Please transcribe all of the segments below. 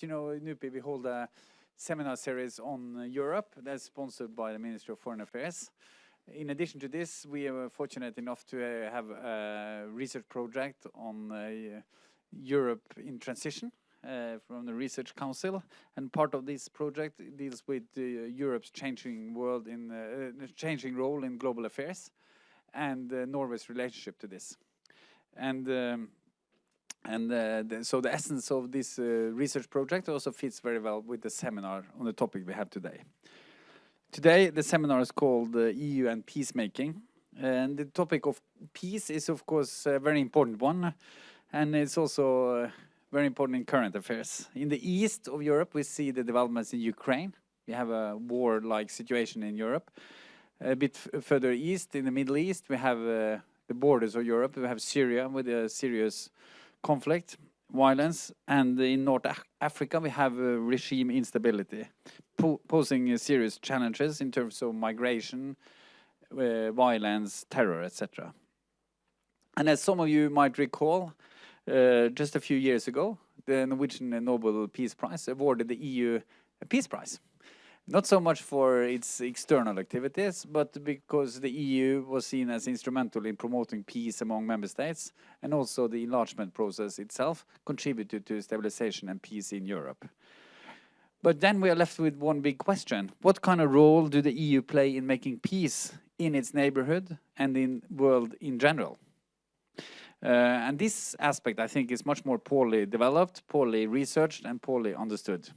You know, NUPI, we hold a seminar series on Europe that's sponsored by the Ministry of Foreign Affairs. In addition to this, we are fortunate enough to have a research project on Europe in transition from the Research Council, and part of this project deals with Europe's changing world in changing role in global affairs and Norway's relationship to this. So the essence of this research project also fits very well with the seminar on the topic we have today. Today, the seminar is called EU and Peacemaking. And the topic of peace is, of course, a very important one. And it's also very important in current affairs. In the east of Europe, we see the developments in Ukraine. We have a war-like situation in Europe. A bit further east, in the Middle East, we have the borders of Europe. We have Syria with a serious conflict, violence, and in North Africa we have regime instability, posing serious challenges in terms of migration, violence, terror, etc. And as some of you might recall, just a few years ago, the Norwegian Nobel Peace Prize awarded the EU a Peace Prize. Not so much for its external activities, but because the EU was seen as instrumental in promoting peace among member states, and also the enlargement process itself contributed to stabilization and peace in Europe. But then we are left with one big question. What kind of role do the EU play in making peace in its neighborhood and in the world in general? And this aspect, I think, is much more poorly developed, poorly researched, and poorly understood.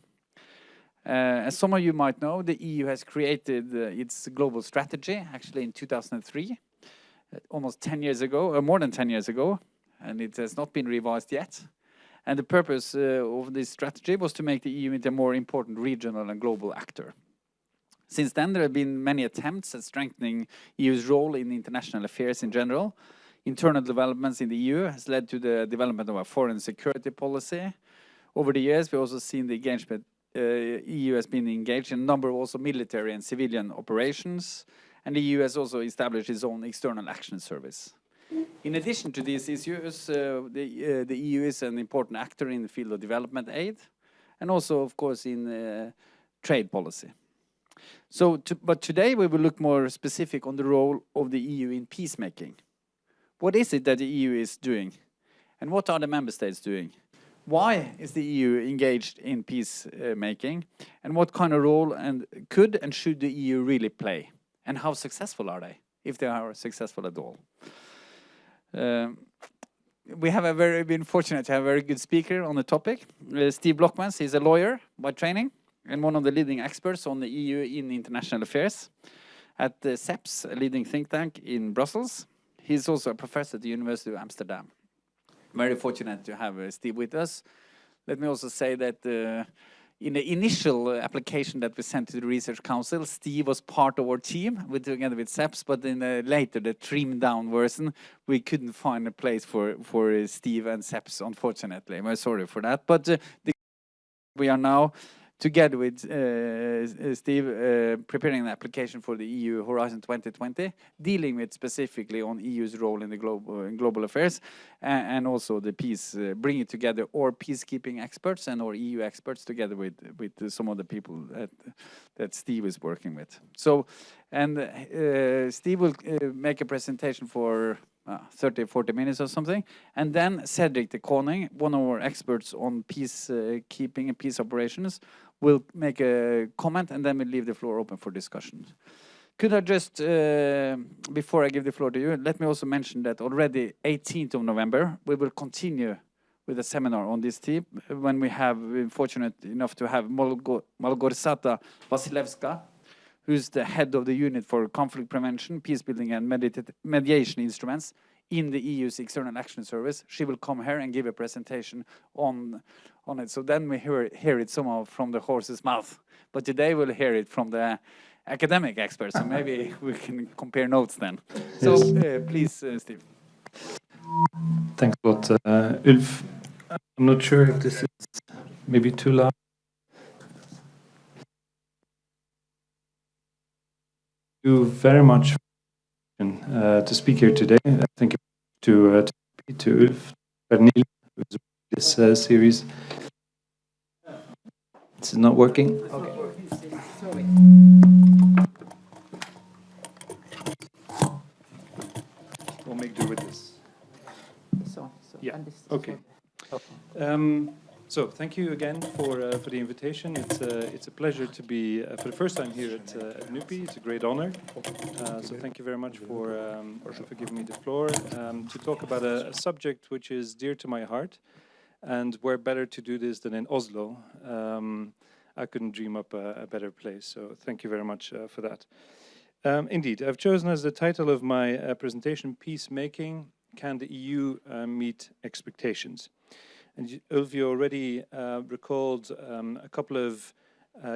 As some of you might know, the EU has created its global strategy, actually in 2003, almost 10 years ago, or more than 10 years ago, and it has not been revised yet. And the purpose of this strategy was to make the EU into a more important regional and global actor. Since then, there have been many attempts at strengthening EU's role in international affairs in general. Internal developments in the EU has led to the development of a foreign security policy. Over the years, we've also seen the engagement EU has been engaged in a number of also military and civilian operations, and the EU has also established its own external action service. In addition to these issues, the EU is an important actor in the field of development aid, and also, of course, in trade policy. But today we will look more specific on the role of the EU in peacemaking. What is it that the EU is doing, and what are the member states doing? Why is the EU engaged in peacemaking, and what kind of role could and should the EU really play? And how successful are they, if they are successful at all? We have been fortunate to have a very good speaker on the topic. Steve Blockmans, he's a lawyer by training and one of the leading experts on the EU in international affairs at the CEPS, a leading think tank in Brussels. He's also a professor at the University of Amsterdam. Very fortunate to have Steve with us. Let me also say that in the initial application that we sent to the Research Council, Steve was part of our team together with CEPS, but in later, the trimmed down version, we couldn't find a place for Steve and CEPS, unfortunately. I'm sorry for that. But we are now, together with Steve, preparing an application for the EU Horizon 2020, dealing with specifically on EU's role in the global affairs, and also the peace, bringing together our peacekeeping experts and our EU experts together with some of the people that Steve is working with. So, and Steve will make a presentation for 30-40 minutes or something, and then Cedric de Koning, one of our experts on peacekeeping and peace operations, will make a comment, and then we'll leave the floor open for discussion. Could I just, before I give the floor to you, let me also mention that already 18th of November, we will continue with a seminar on this theme when we have been fortunate enough to have Malgorzata Vasilevska, who's the head of the unit for conflict prevention, peacebuilding and mediation instruments in the EU's External Action Service. She will come here and give a presentation on it. So then we hear it somehow from the horse's mouth. But today we'll hear it from the academic experts, so maybe we can compare notes then. So please, Steve. Thanks a lot, Ulf. I'm not sure if this is maybe too loud. Thank you very much to speak here today. Thank you to Ulf Pernille, who's this series. This is not working? Okay. We'll make do with this. Yeah. And this is Okay. So thank you again for the invitation. It's a pleasure to be for the first time here at NUPI. It's a great honor. So thank you very much for giving me the floor to talk about a subject which is dear to my heart, and where better to do this than in Oslo. I couldn't dream up a better place. So thank you very much for that. Indeed, I've chosen as the title of my presentation, Peacemaking, Can the EU Meet Expectations? And Ulf, you already recalled a couple of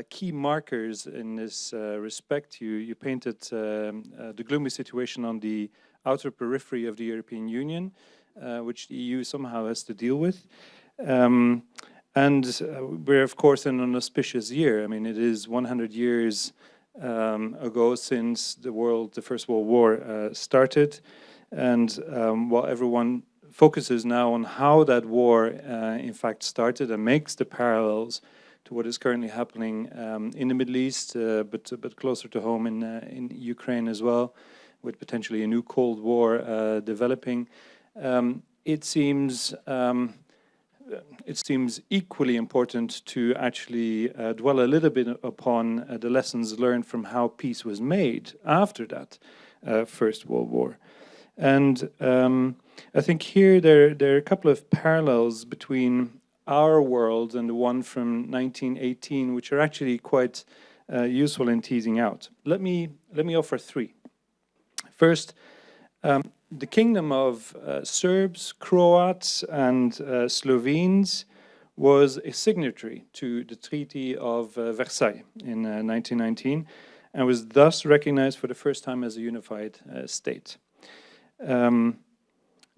key markers in this respect. You painted the gloomy situation on the outer periphery of the European Union, which the EU somehow has to deal with. And we're, of course, in an auspicious year. I mean, it is 100 years ago since the First World War started. And while everyone focuses now on how that war in fact started and makes the parallels to what is currently happening in the Middle East, but closer to home in Ukraine as well, with potentially a new Cold War developing, it seems equally important to actually dwell a little bit upon the lessons learned from how peace was made after that First World War. And I think here there are a couple of parallels between our world and the one from 1918, which are actually quite useful in teasing out. Let me offer three. First, the kingdom of Serbs, Croats, and Slovenes was a signatory to the Treaty of Versailles in 1919, and was thus recognized for the first time as a unified state.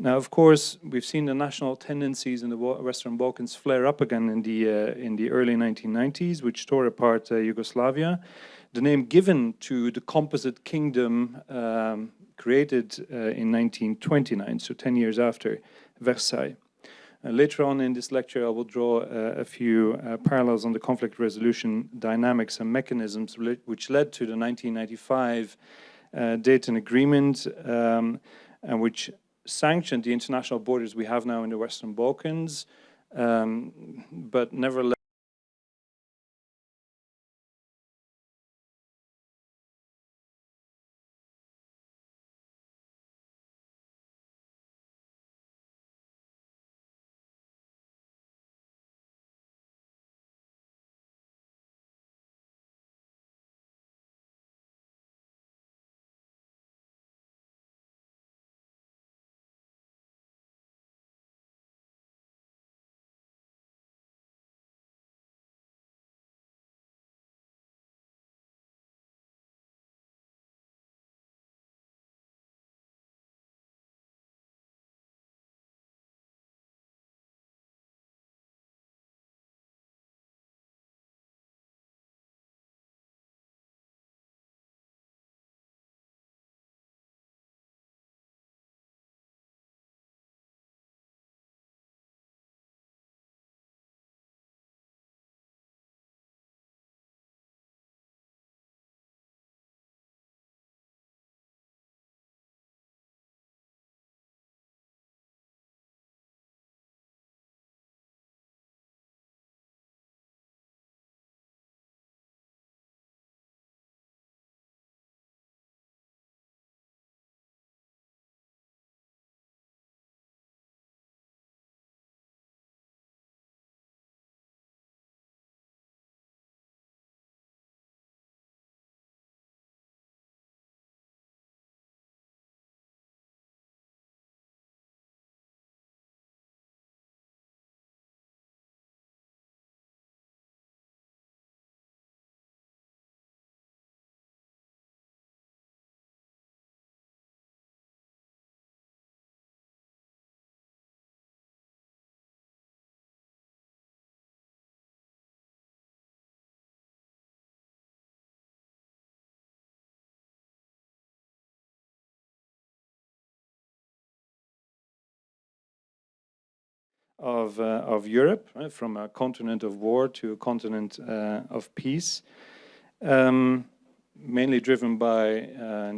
Now, of course, we've seen the national tendencies in the Western Balkans flare up again in the early 1990s, which tore apart Yugoslavia. The name given to the composite kingdom created in 1929, so 10 years after Versailles. Later on in this lecture, I will draw a few parallels on the conflict resolution dynamics and mechanisms which led to the 1995 Dayton Agreement, and which sanctioned the international borders we have now in the Western Balkans, but nevertheless of Europe, right, from a continent of war to a continent of peace, mainly driven by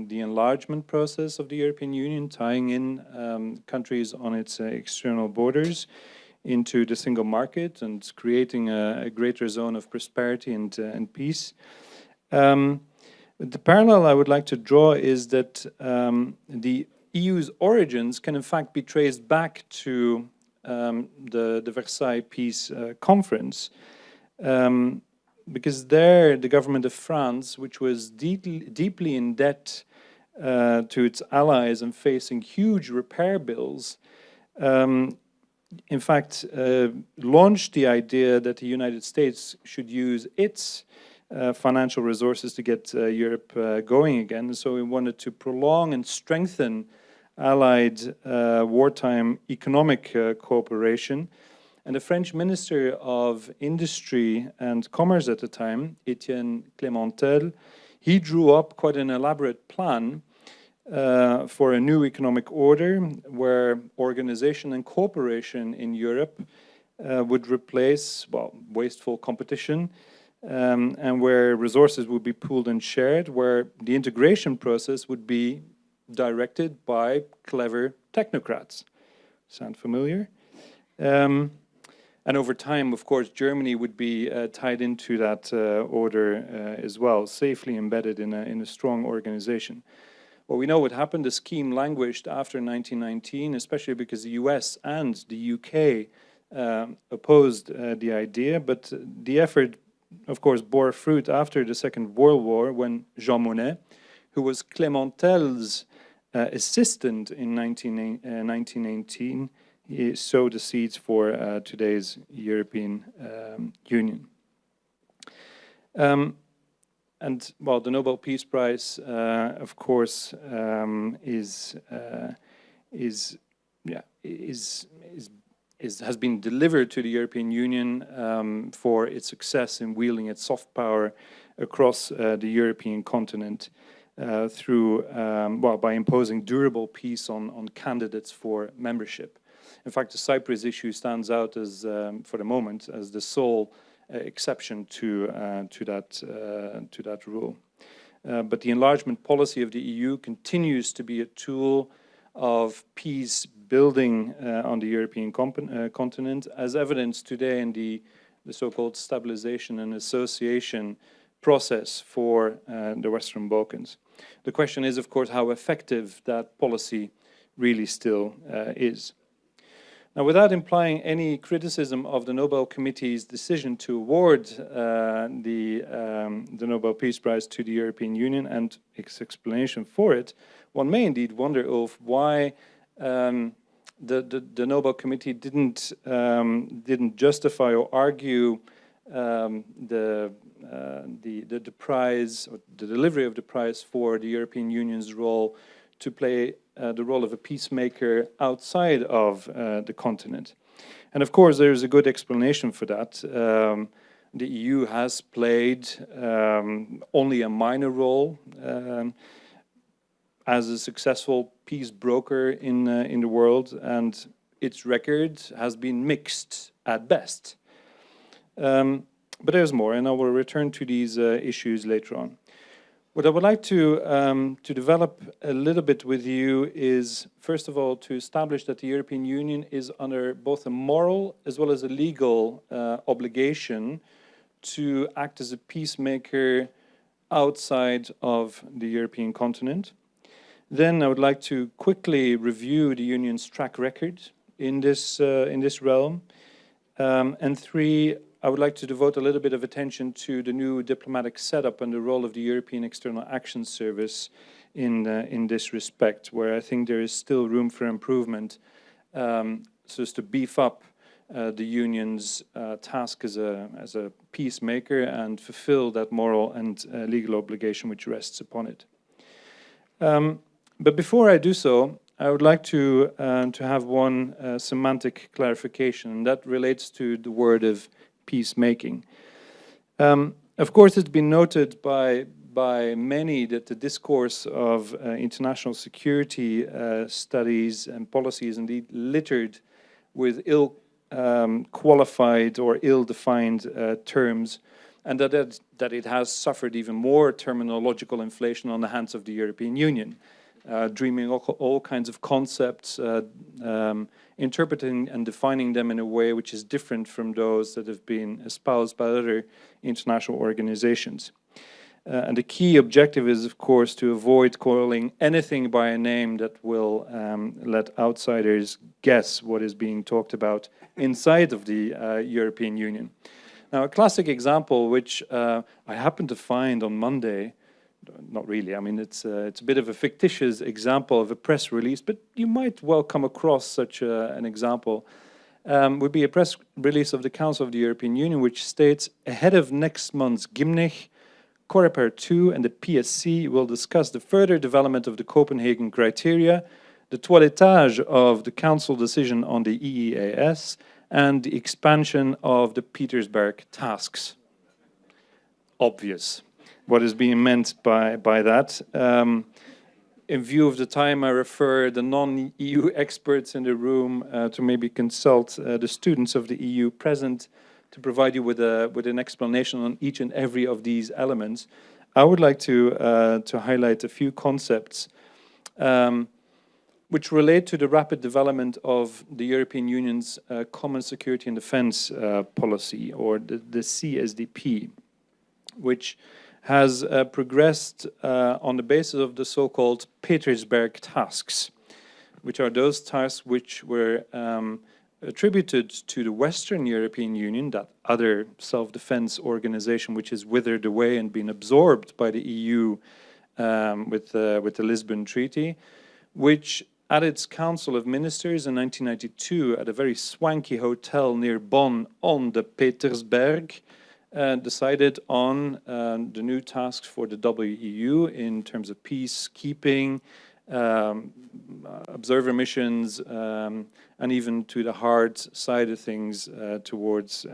the enlargement process of the European Union, tying in countries on its external borders into the single market and creating a greater zone of prosperity and peace. The parallel I would like to draw is that the EU's origins can in fact be traced back to the Versailles Peace Conference, because there the government of France, which was deeply in debt to its allies and facing huge repair bills, in fact launched the idea that the United States should use its financial resources to get Europe going again. And so we wanted to prolong and strengthen allied wartime economic cooperation. And the French Minister of Industry and Commerce at the time, Etienne Clémentel, he drew up quite an elaborate plan for a new economic order where organization and cooperation in Europe would replace, well, wasteful competition, and where resources would be pooled and shared, where the integration process would be directed by clever technocrats. Sound familiar? And over time, of course, Germany would be tied into that order as well, safely embedded in a strong organization. Well, we know what happened. The scheme languished after 1919, especially because the US and the UK opposed the idea, but the effort, of course, bore fruit after the Second World War when Jean Monnet, who was Clémentel's assistant in 1918, he sowed the seeds for today's European Union. And well, the Nobel Peace Prize, of course, has been delivered to the European Union for its success in wielding its soft power across the European continent through, well, by imposing durable peace on candidates for membership. In fact, the Cyprus issue stands out as, for the moment, as the sole exception to that rule. But the enlargement policy of the EU continues to be a tool of peace building on the European continent, as evidenced today in the so-called stabilization and association process for the Western Balkans. The question is, of course, how effective that policy really still is. Now, without implying any criticism of the Nobel Committee's decision to award the Nobel Peace Prize to the European Union and its explanation for it, one may indeed wonder, Ulf, why the Nobel Committee didn't justify or argue the prize, or the delivery of the prize for the European Union's role to play the role of a peacemaker outside of the continent. And of course, there is a good explanation for that. The EU has played only a minor role as a successful peace broker in the world, and its record has been mixed at best. But there's more, and I will return to these issues later on. What I would like to develop a little bit with you is, first of all, to establish that the European Union is under both a moral as well as a legal obligation to act as a peacemaker outside of the European continent. Then I would like to quickly review the Union's track record in this realm. And three, I would like to devote a little bit of attention to the new diplomatic setup and the role of the European External Action Service in this respect, where I think there is still room for improvement, so as to beef up the Union's task as a peacemaker and fulfill that moral and legal obligation which rests upon it. But before I do so, I would like to have one semantic clarification, and that relates to the word of peacemaking. Of course, it's been noted by many that the discourse of international security studies and policy is indeed littered with ill qualified or ill-defined terms, and that it has suffered even more terminological inflation on the hands of the European Union, dreaming all kinds of concepts, interpreting and defining them in a way which is different from those that have been espoused by other international organizations. And the key objective is, of course, to avoid calling anything by a name that will let outsiders guess what is being talked about inside of the European Union. Now, a classic example, which I happened to find on Monday, not really, I mean, it's a bit of a fictitious example of a press release, but you might well come across such an example, would be a press release of the Council of the European Union, which states, ahead of next month's Gymnich, Coreper 2 and the PSC will discuss the further development of the Copenhagen criteria, the toilettage of the Council decision on the EEAS, and the expansion of the Petersberg tasks. Obvious what is being meant by that. In view of the time, I refer the non-EU experts in the room to maybe consult the students of the EU present to provide you with an explanation on each and every of these elements. I would like to highlight a few concepts which relate to the rapid development of the European Union's Common Security and Defence Policy, or the CSDP, which has progressed on the basis of the so-called Petersberg tasks, which are those tasks which were attributed to the Western European Union, that other self-defense organization which has withered away and been absorbed by the EU with the Lisbon Treaty, which at its Council of Ministers in 1992 at a very swanky hotel near Bonn on the Petersberg decided on the new tasks for the WEU in terms of peacekeeping, observer missions, and even to the hard side of things towards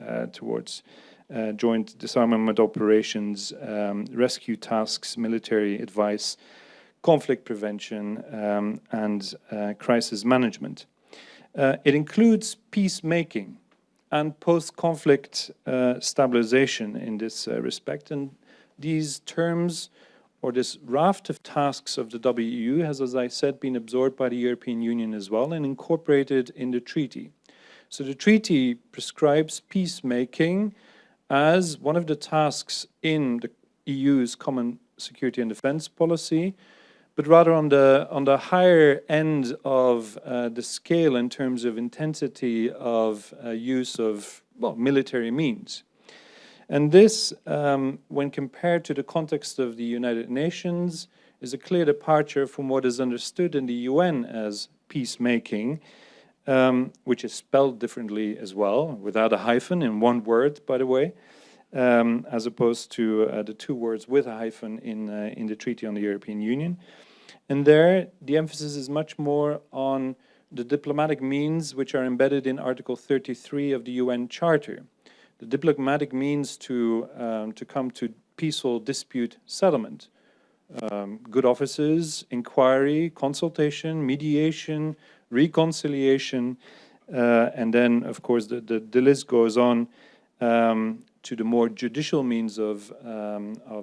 joint disarmament operations, rescue tasks, military advice, conflict prevention, and crisis management. It includes peacemaking and post-conflict stabilization in this respect, and these terms or this raft of tasks of the WEU has, as I said, been absorbed by the European Union as well and incorporated in the treaty. So the treaty prescribes peacemaking as one of the tasks in the EU's common security and defense policy, but rather on the higher end of the scale in terms of intensity of use of, well, military means. And this, when compared to the context of the United Nations, is a clear departure from what is understood in the UN as peacemaking, which is spelled differently as well, without a hyphen, in one word, by the way, as opposed to the two words with a hyphen in the Treaty on the European Union. And there, the emphasis is much more on the diplomatic means which are embedded in Article 33 of the UN Charter. The diplomatic means to come to peaceful dispute settlement. Good offices, inquiry, consultation, mediation, reconciliation, and then, of course, the list goes on to the more judicial means of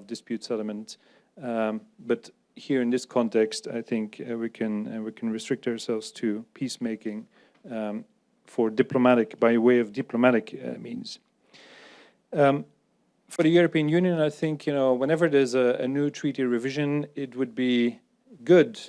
dispute settlement. But here in this context, I think we can restrict ourselves to peacemaking for diplomatic, by way of diplomatic means. For the European Union, I think, whenever there's a new treaty revision, it would be good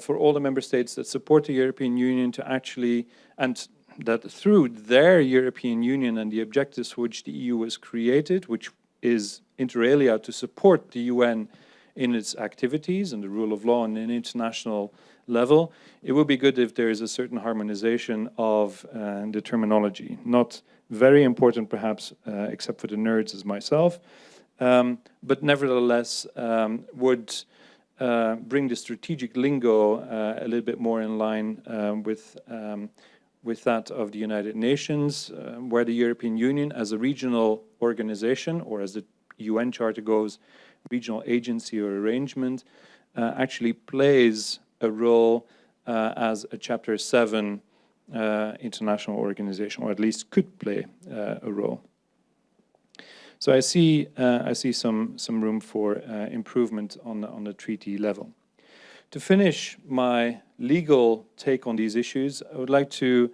for all the member states that support the European Union to actually, and that through their European Union and the objectives for which the EU was created, which is inter alia to support the UN in its activities and the rule of law on an international level, it would be good if there is a certain harmonization of the terminology. Not very important, perhaps, except for the nerds as myself, but nevertheless would bring the strategic lingo a little bit more in line with that of the United Nations, where the European Union as a regional organization, or as the UN Charter goes, regional agency or arrangement, actually plays a role as a Chapter 7 international organization, or at least could play a role. So I see some room for improvement on the treaty level. To finish my legal take on these issues, I would like to,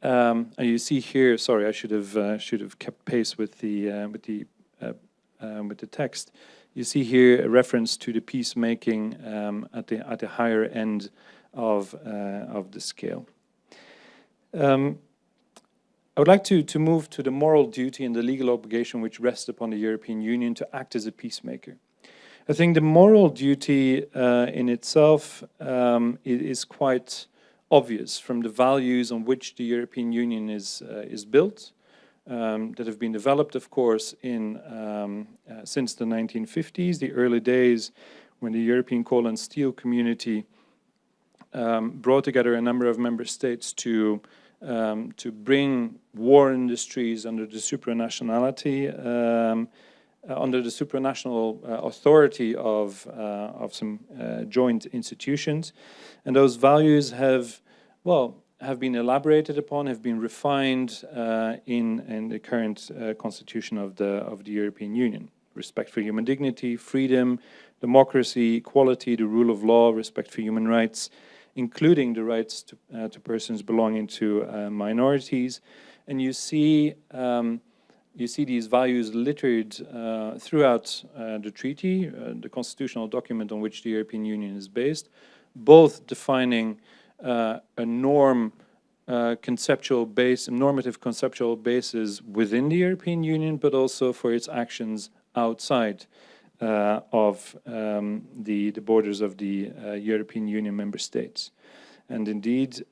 and you see here, sorry, I should have kept pace with the text. You see here a reference to the peacemaking at the higher end of the scale. I would like to move to the moral duty and the legal obligation which rests upon the European Union to act as a peacemaker. I think the moral duty in itself is quite obvious from the values on which the European Union is built, that have been developed, of course, since the 1950s, the early days when the European coal and steel community brought together a number of member states to bring war industries under the supranationality, under the supranational authority of some joint institutions, and those values have been elaborated upon, have been refined in the current constitution of the European Union. Respect for human dignity, freedom, democracy, equality, the rule of law, respect for human rights, including the rights to persons belonging to minorities. And you see these values littered throughout the treaty, the constitutional document on which the European Union is based, both defining a normative conceptual basis within the European Union, but also for its actions outside of the borders of the European Union member states. And indeed,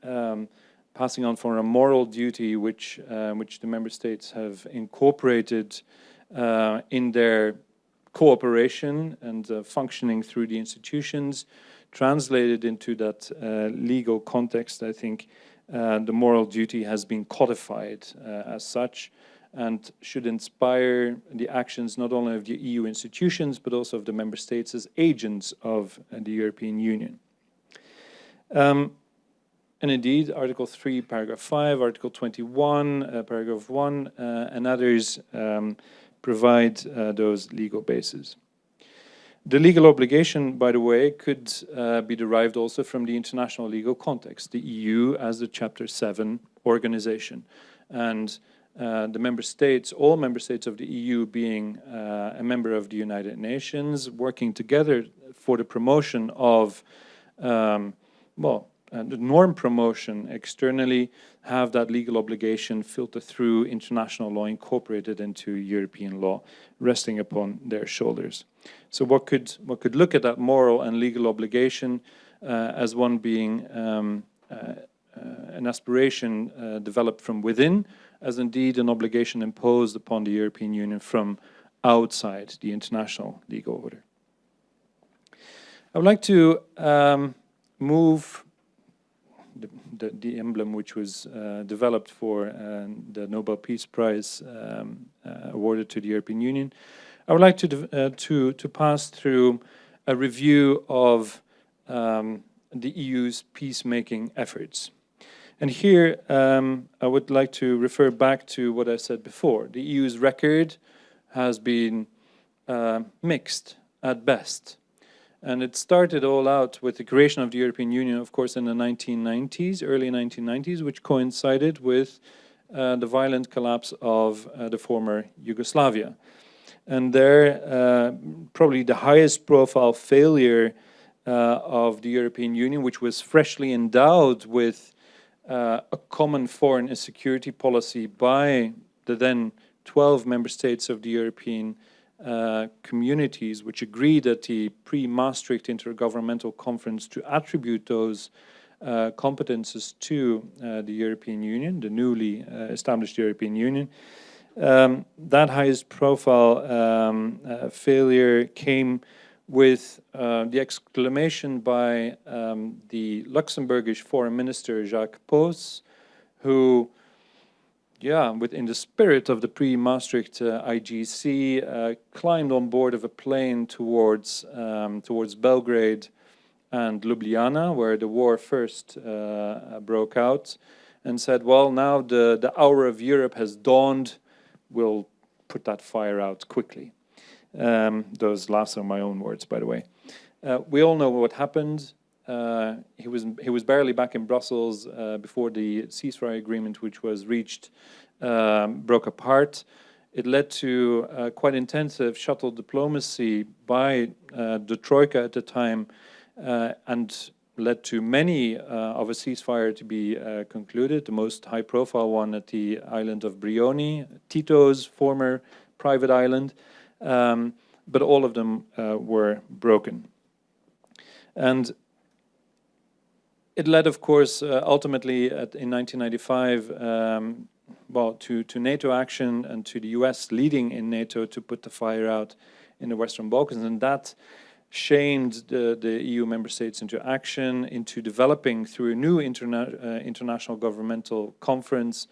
passing on for a moral duty which the member states have incorporated in their cooperation and functioning through the institutions, translated into that legal context. I think the moral duty has been codified as such, and should inspire the actions not only of the EU institutions, but also of the member states as agents of the European Union. And indeed, Article 3, Paragraph 5, Article 21, Paragraph 1, and others provide those legal bases. The legal obligation, by the way, could be derived also from the international legal context, the EU as the Chapter 7 organization. And the member states, all member states of the EU being a member of the United Nations, working together for the promotion of, the norm promotion externally, have that legal obligation filter through international law incorporated into European law, resting upon their shoulders. So what could look at that moral and legal obligation as one being an aspiration developed from within, as indeed an obligation imposed upon the European Union from outside the international legal order. I would like to move the emblem which was developed for the Nobel Peace Prize awarded to the European Union. I would like to pass through a review of the EU's peacemaking efforts. And here I would like to refer back to what I said before. The EU's record has been mixed at best. And it started all out with the creation of the European Union, of course, in the 1990s, early 1990s, which coincided with the violent collapse of the former Yugoslavia. And there, probably the highest profile failure of the European Union, which was freshly endowed with a common foreign and security policy by the then 12 member states of the European communities, which agreed at the pre-Maastricht Intergovernmental Conference to attribute those competences to the European Union, the newly established European Union. That highest profile failure came with the exclamation by the Luxembourgish Foreign Minister Jacques Pos, who, in the spirit of the pre-Maastricht IGC, climbed on board of a plane towards Belgrade and Ljubljana, where the war first broke out, and said, well, now the hour of Europe has dawned, we'll put that fire out quickly. Those last are my own words, by the way. We all know what happened. He was barely back in Brussels before the ceasefire agreement, which was reached, broke apart. It led to quite intensive shuttle diplomacy by the Troika at the time, and led to many of a ceasefire to be concluded, the most high-profile one at the island of Brioni, Tito's former private island, but all of them were broken. And it led, of course, ultimately in 1995, well, to NATO action and to the US leading in NATO to put the fire out in the Western Balkans. And that shamed the EU member states into action, into developing through a new international governmental conference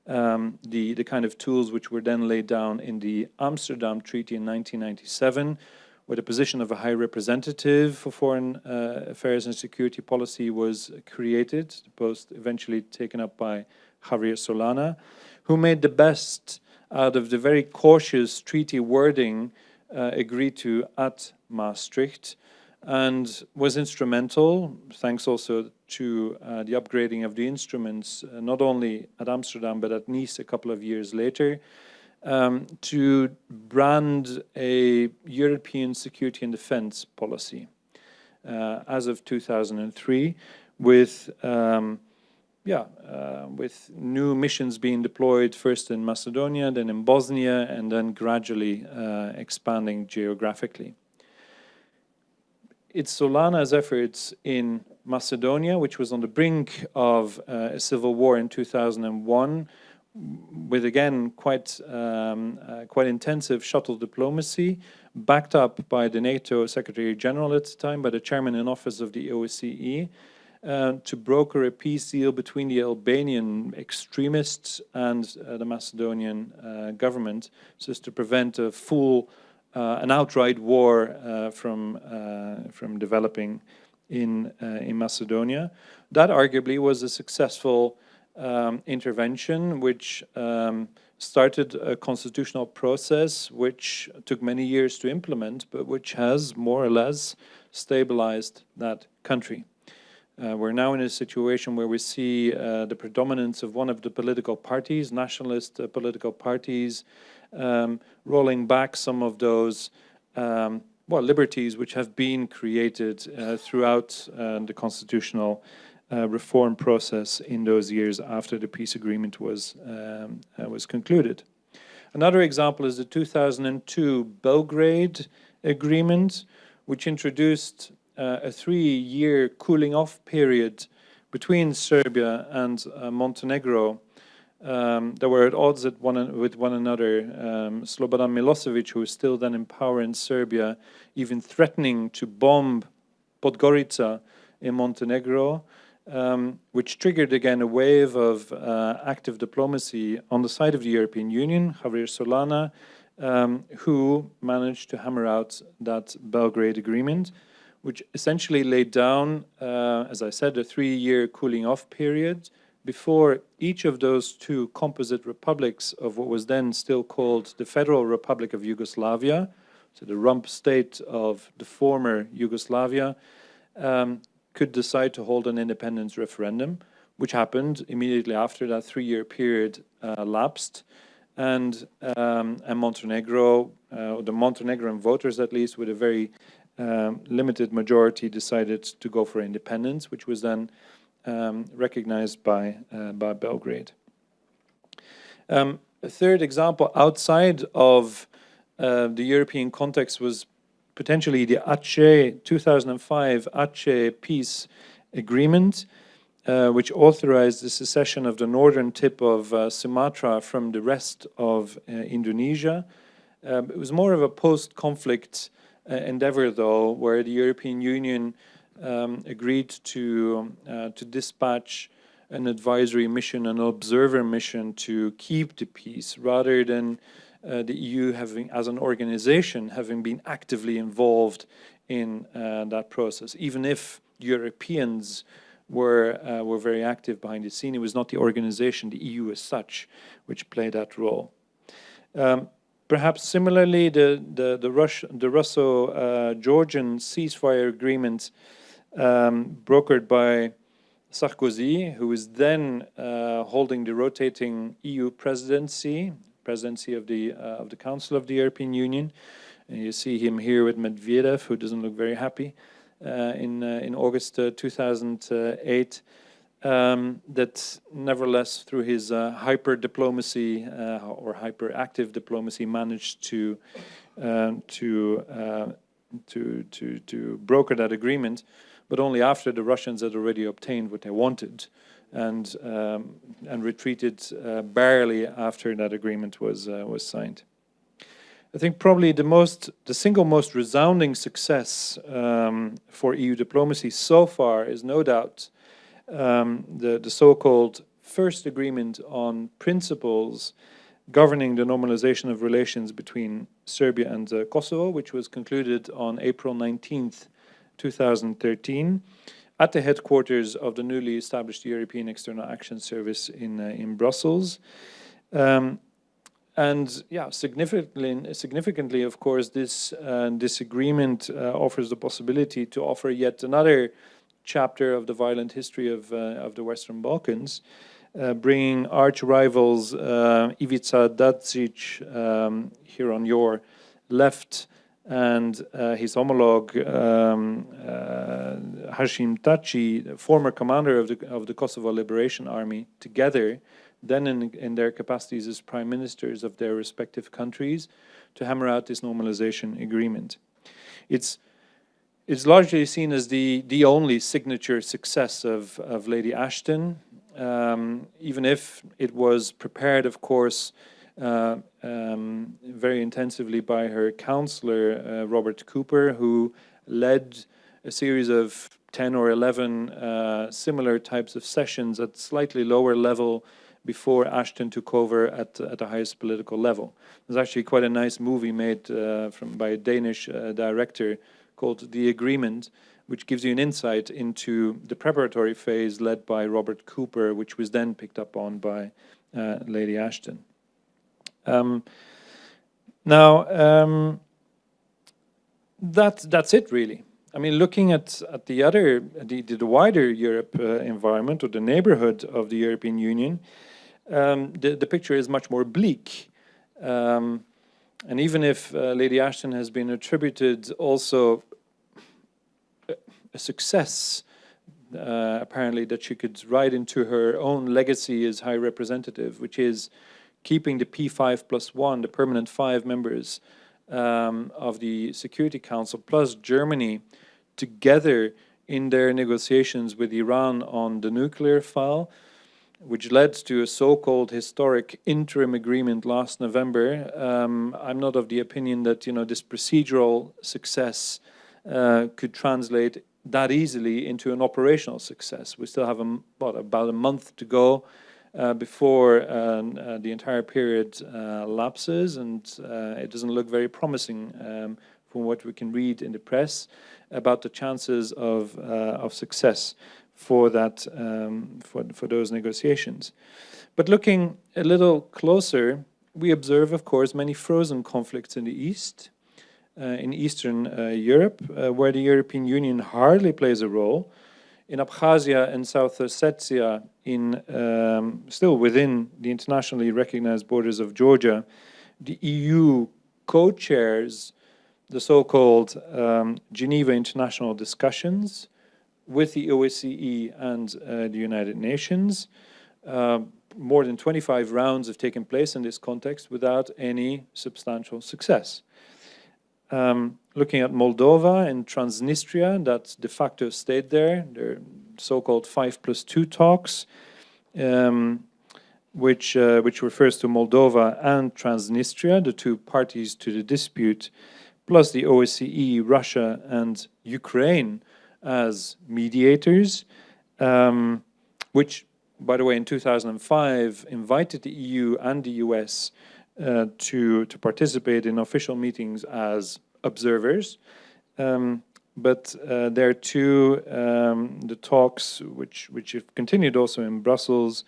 the kind of tools which were then laid down in the Amsterdam Treaty in 1997, where the position of a High Representative for Foreign Affairs and Security Policy was created, the post eventually taken up by Javier Solana, who made the best out of the very cautious treaty wording agreed to at Maastricht, and was instrumental, thanks also to the upgrading of the instruments, not only at Amsterdam but at Nice a couple of years later, to brand a European security and defense policy as of 2003, with with new missions being deployed first in Macedonia, then in Bosnia, and then gradually expanding geographically. It's Solana's efforts in Macedonia, which was on the brink of a civil war in 2001, with again quite intensive shuttle diplomacy, backed up by the NATO Secretary General at the time, by the chairman in office of the OSCE, to broker a peace deal between the Albanian extremists and the Macedonian government, so as to prevent a full, an outright war from developing in Macedonia. That arguably was a successful intervention, which started a constitutional process which took many years to implement, but which has more or less stabilized that country. We're now in a situation where we see the predominance of one of the political parties, nationalist political parties, rolling back some of those liberties which have been created throughout the constitutional reform process in those years after the peace agreement was concluded. Another example is the 2002 Belgrade Agreement, which introduced a 3-year cooling off period between Serbia and Montenegro. They were at odds with one another. Slobodan Milosevic, who was still then in power in Serbia, even threatening to bomb Podgorica in Montenegro, which triggered again a wave of active diplomacy on the side of the European Union, Javier Solana, who managed to hammer out that Belgrade Agreement, which essentially laid down, as I said, a 3-year cooling off period before each of those two composite republics of what was then still called the Federal Republic of Yugoslavia, so the rump state of the former Yugoslavia, could decide to hold an independence referendum, which happened immediately after that 3-year period lapsed. And Montenegro, the Montenegrin voters at least, with a very limited majority, decided to go for independence, which was then recognized by Belgrade. A third example outside of the European context was potentially the Aceh 2005 Aceh peace agreement, which authorized the secession of the northern tip of Sumatra from the rest of Indonesia. It was more of a post-conflict endeavor, though, where the European Union agreed to dispatch an advisory mission, an observer mission, to keep the peace, rather than the EU having, as an organization, having been actively involved in that process. Even if Europeans were very active behind the scene. It was not the organization, the EU as such, which played that role. Perhaps similarly, the Russo-Georgian ceasefire agreement brokered by Sarkozy, who was then holding the rotating EU presidency of the Council of the European Union. And you see him here with Medvedev, who doesn't look very happy, in August 2008. That nevertheless, through his hyper diplomacy or hyperactive diplomacy, managed to broker that agreement, but only after the Russians had already obtained what they wanted, and retreated barely after that agreement was signed. I think probably the single most resounding success for EU diplomacy so far is no doubt the so-called first agreement on principles governing the normalization of relations between Serbia and Kosovo, which was concluded on April 19th, 2013, at the headquarters of the newly established European External Action Service in Brussels. And yeah, significantly, of course, this agreement offers the possibility to offer yet another chapter of the violent history of the Western Balkans, bringing arch rivals Ivica Dacic here on your left, and his homologue Hashim Taci, former commander of the Kosovo Liberation Army, together, then in their capacities as prime ministers of their respective countries, to hammer out this normalization agreement. It's largely seen as the only signature success of Lady Ashton, even if it was prepared, of course, very intensively by her counselor, Robert Cooper, who led a series of 10 or 11 similar types of sessions at slightly lower level before Ashton took over at the highest political level. There's actually quite a nice movie made by a Danish director called The Agreement, which gives you an insight into the preparatory phase led by Robert Cooper, which was then picked up on by Lady Ashton. That's it really. I mean, looking at the wider Europe environment, or the neighborhood of the European Union, the picture is much more bleak. And even if Lady Ashton has been attributed also a success, apparently, that she could write into her own legacy as High Representative, which is keeping the P5+1, the permanent 5 members of the Security Council, plus Germany, together in their negotiations with Iran on the nuclear file, which led to a so-called historic interim agreement last November. I'm not of the opinion that this procedural success could translate that easily into an operational success. We still have about a month to go before the entire period lapses, and it doesn't look very promising from what we can read in the press about the chances of success for that for those negotiations. But looking a little closer, we observe, of course, many frozen conflicts in the East, in Eastern Europe, where the European Union hardly plays a role. In Abkhazia and South Ossetia, still within the internationally recognized borders of Georgia, the EU co-chairs the so-called Geneva International Discussions with the OSCE and the United Nations. More than 25 rounds have taken place in this context without any substantial success. Looking at Moldova and Transnistria, that de facto stayed there, their so-called 5+2 talks, which refers to Moldova and Transnistria, the two parties to the dispute, plus the OSCE, Russia, and Ukraine as mediators, which, by the way, in 2005 invited the EU and the US to participate in official meetings as observers. but there too, the talks, which have continued also in Brussels,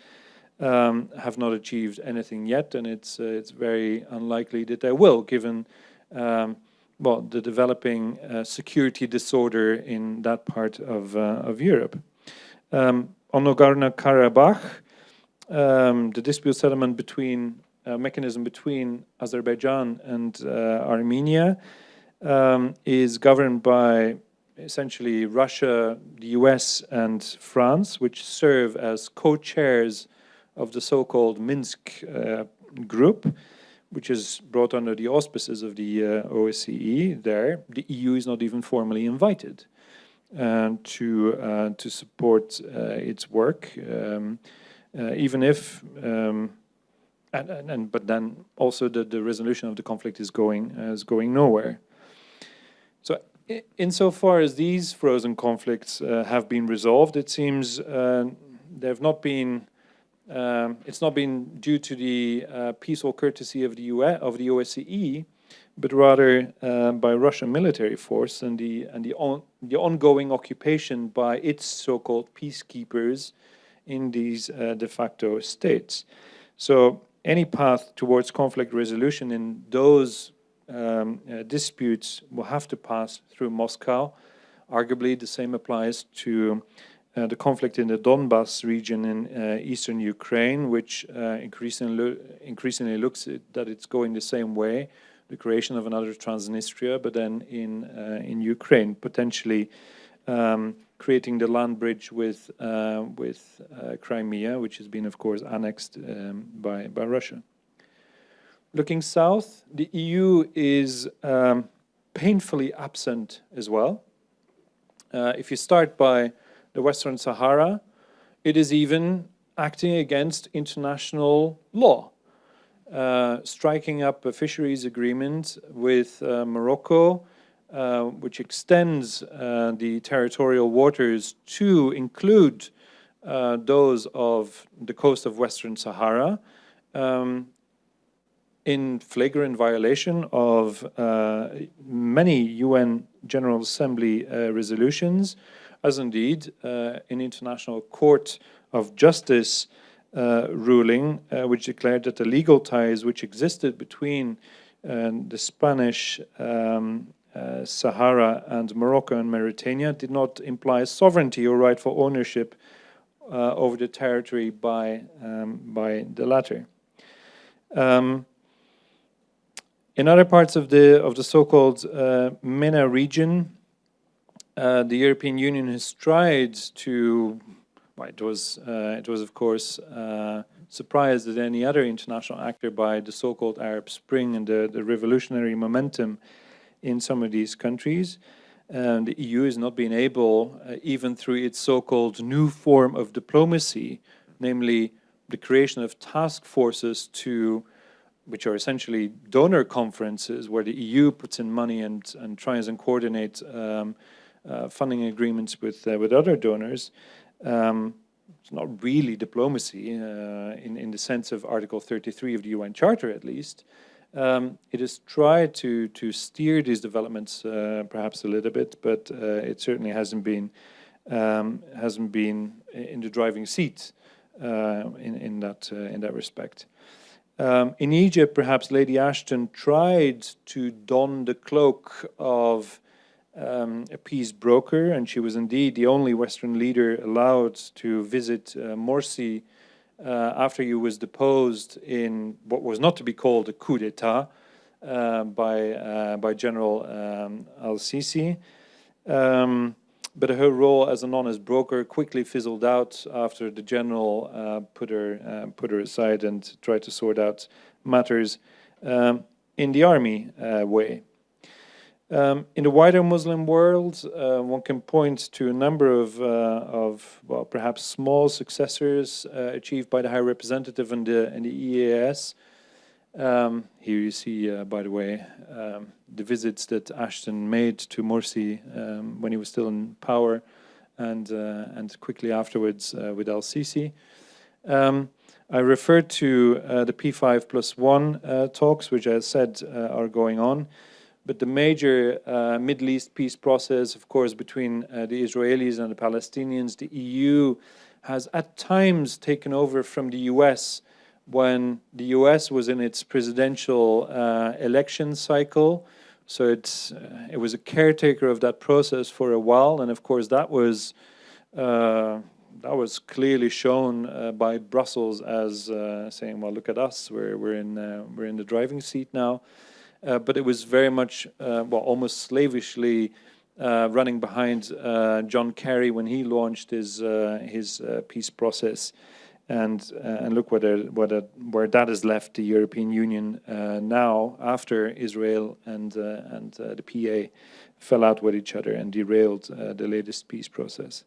have not achieved anything yet, and it's very unlikely that they will, given well, the developing security disorder in that part of Europe. On Nagorno-Karabakh, the dispute settlement mechanism between Azerbaijan and Armenia is governed by essentially Russia, the US, and France, which serve as co-chairs of the so-called Minsk group, which is brought under the auspices of the OSCE. There, the EU is not even formally invited to support its work, even if, but then also the resolution of the conflict is going nowhere. So, insofar as these frozen conflicts have been resolved, it seems they've not been. It's not been due to the peaceful courtesy of the OSCE, but rather by Russian military force and the ongoing occupation by its so-called peacekeepers in these de facto states. So any path towards conflict resolution in those disputes will have to pass through Moscow. Arguably, the same applies to the conflict in the Donbas region in eastern Ukraine, which increasingly looks that it's going the same way, the creation of another Transnistria, but then in Ukraine, potentially creating the land bridge with Crimea, which has been, of course, annexed by Russia. Looking south, the EU is painfully absent as well. If you start by the Western Sahara, it is even acting against international law, striking up a fisheries agreement with Morocco, which extends the territorial waters to include those of the coast of Western Sahara, in flagrant violation of many UN General Assembly resolutions, as indeed an International Court of Justice ruling, which declared that the legal ties which existed between the Spanish Sahara and Morocco and Mauritania did not imply sovereignty or rightful ownership over the territory by the latter. In other parts of the so-called MENA region, the European Union has tried to. Well, it was of course surprised as any other international actor by the so-called Arab Spring and the revolutionary momentum in some of these countries. The EU has not been able, even through its so-called new form of diplomacy, namely the creation of task forces which are essentially donor conferences where the EU puts in money and tries and coordinates funding agreements with other donors. It's not really diplomacy in the sense of Article 33 of the UN Charter, at least. It has tried to steer these developments perhaps a little bit, but it certainly hasn't been in the driving seat in that respect. In Egypt, perhaps Lady Ashton tried to don the cloak of a peace broker, and she was indeed the only Western leader allowed to visit Morsi after he was deposed in what was not to be called a coup d'etat by General al-Sisi. But her role as an honest broker quickly fizzled out after the general put her aside and tried to sort out matters in the army way. In the wider Muslim world, one can point to a number of well, perhaps small successors achieved by the High Representative and the EAS. Here you see, by the way, the visits that Ashton made to Morsi when he was still in power, and quickly afterwards with al-Sisi. I referred to the P5+1 talks, which I said are going on. But the major Middle East peace process, of course, between the Israelis and the Palestinians, the EU has at times taken over from the US when the US was in its presidential election cycle. So it was a caretaker of that process for a while, and of course that was clearly shown by Brussels as saying, "Well, look at us, we're in the driving seat now." But it was very much, well, almost slavishly running behind John Kerry when he launched his peace process, and look where that has left the European Union now after Israel and the PA fell out with each other and derailed the latest peace process.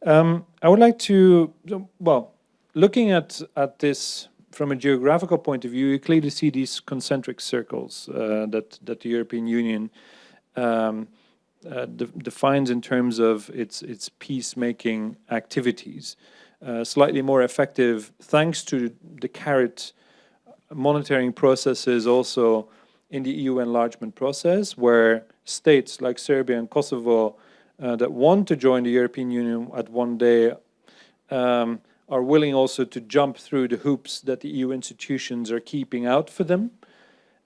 I would like to, well, looking at this from a geographical point of view, you clearly see these concentric circles that the European Union defines in terms of its peacemaking activities. Slightly more effective thanks to the carrot monitoring processes also in the EU enlargement process, where states like Serbia and Kosovo that want to join the European Union at one day are willing also to jump through the hoops that the EU institutions are keeping out for them.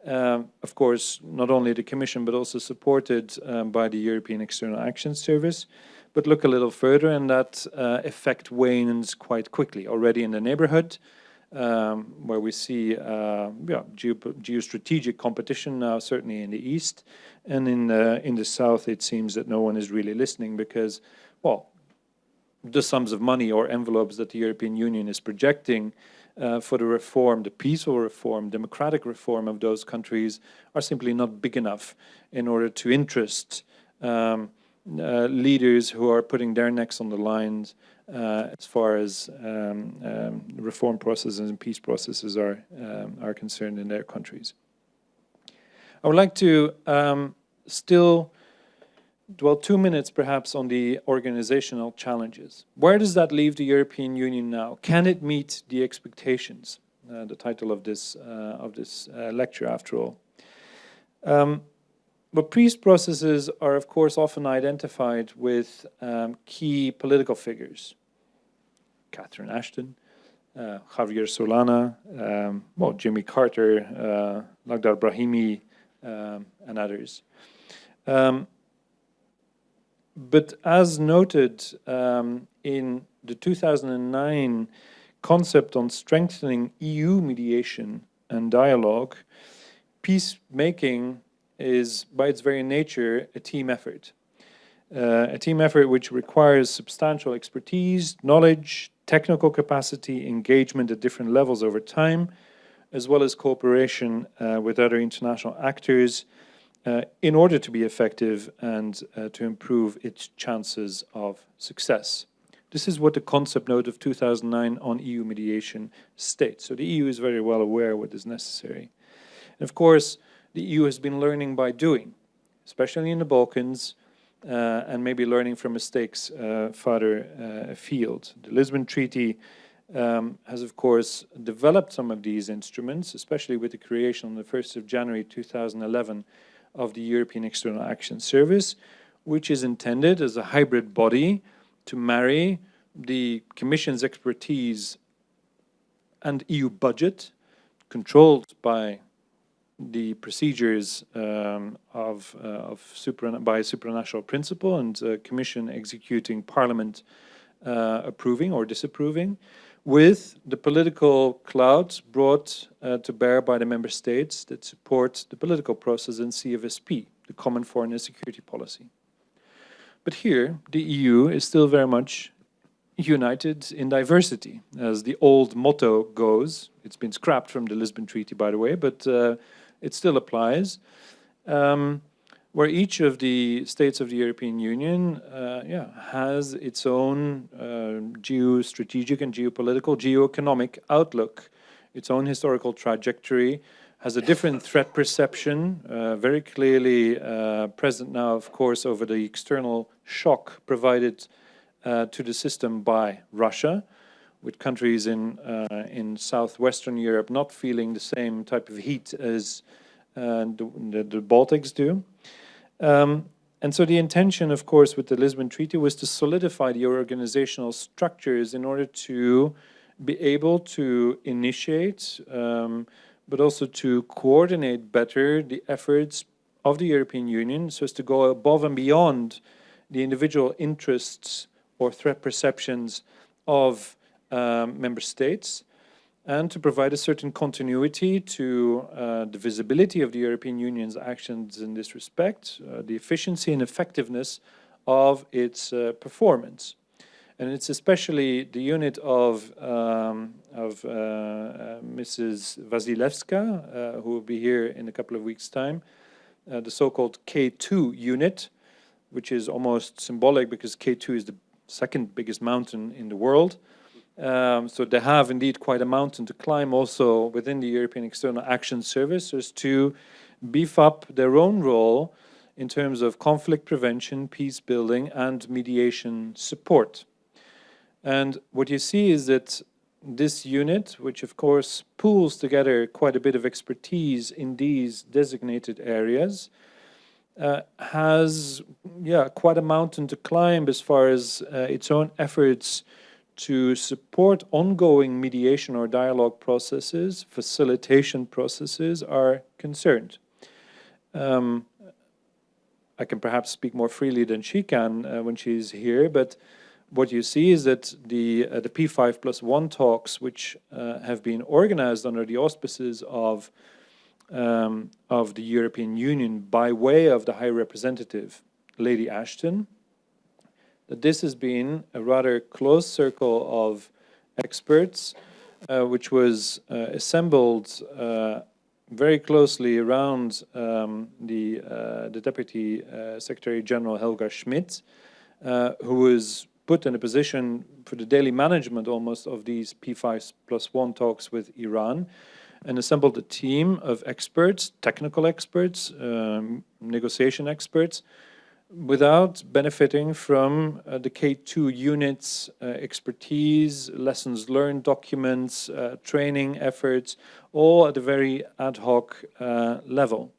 Of course, not only the Commission, but also supported by the European External Action Service. But look a little further, and that effect wanes quite quickly. Already in the neighborhood, where we see geostrategic competition now, certainly in the east, and in the south, it seems that no one is really listening because, well, the sums of money or envelopes that the European Union is projecting for the reform, the peaceful reform, democratic reform of those countries are simply not big enough in order to interest leaders who are putting their necks on the lines as far as reform processes and peace processes are concerned in their countries. I would like to still dwell 2 minutes perhaps on the organizational challenges. Where does that leave the European Union now? Can it meet the expectations? The title of this lecture, after all. But peace processes are, of course, often identified with key political figures. Catherine Ashton, Javier Solana, well, Jimmy Carter, Lakhdar Brahimi, and others. But as noted in the 2009 concept on strengthening EU mediation and dialogue, peacemaking is, by its very nature, a team effort. A team effort which requires substantial expertise, knowledge, technical capacity, engagement at different levels over time, as well as cooperation with other international actors in order to be effective and to improve its chances of success. This is what the concept note of 2009 on EU mediation states. So the EU is very well aware what is necessary. And of course, the EU has been learning by doing, especially in the Balkans, and maybe learning from mistakes farther afield. The Lisbon Treaty has, of course, developed some of these instruments, especially with the creation on the 1st of January 2011 of the European External Action Service, which is intended as a hybrid body to marry the Commission's expertise and EU budget, controlled by the procedures by supranational principle, and Commission executing, Parliament approving or disapproving, with the political clout brought to bear by the member states that support the political process in CFSP, the Common Foreign and Security Policy. But here, the EU is still very much united in diversity, as the old motto goes. It's been scrapped from the Lisbon Treaty, by the way, but it still applies, where each of the states of the European Union has its own geostrategic and geopolitical, geoeconomic outlook, its own historical trajectory, has a different threat perception, very clearly present now, of course, over the external shock provided to the system by Russia, with countries in southwestern Europe not feeling the same type of heat as the Baltics do. And so the intention, of course, with the Lisbon Treaty was to solidify the organizational structures in order to be able to initiate, but also to coordinate better the efforts of the European Union, so as to go above and beyond the individual interests or threat perceptions of member states, and to provide a certain continuity to the visibility of the European Union's actions in this respect, the efficiency and effectiveness of its performance. And it's especially the unit of Mrs. Wasilewska, who will be here in a couple of weeks' time, the so-called K2 unit, which is almost symbolic because K2 is the second biggest mountain in the world. So they have indeed quite a mountain to climb also within the European External Action Service, so as to beef up their own role in terms of conflict prevention, peace building, and mediation support. And what you see is that this unit, which of course pools together quite a bit of expertise in these designated areas, has quite a mountain to climb as far as its own efforts to support ongoing mediation or dialogue processes, facilitation processes are concerned. I can perhaps speak more freely than she can when she's here, but what you see is that the P5+1 talks, which have been organized under the auspices of the European Union by way of the High Representative, Lady Ashton, that this has been a rather close circle of experts, which was assembled very closely around the Deputy Secretary General Helga Schmidt, who was put in a position for the daily management almost of these P5+1 talks with Iran, and assembled a team of experts, technical experts, negotiation experts, without benefiting from the K2 unit's expertise, lessons learned documents, training efforts, all at a very ad hoc level.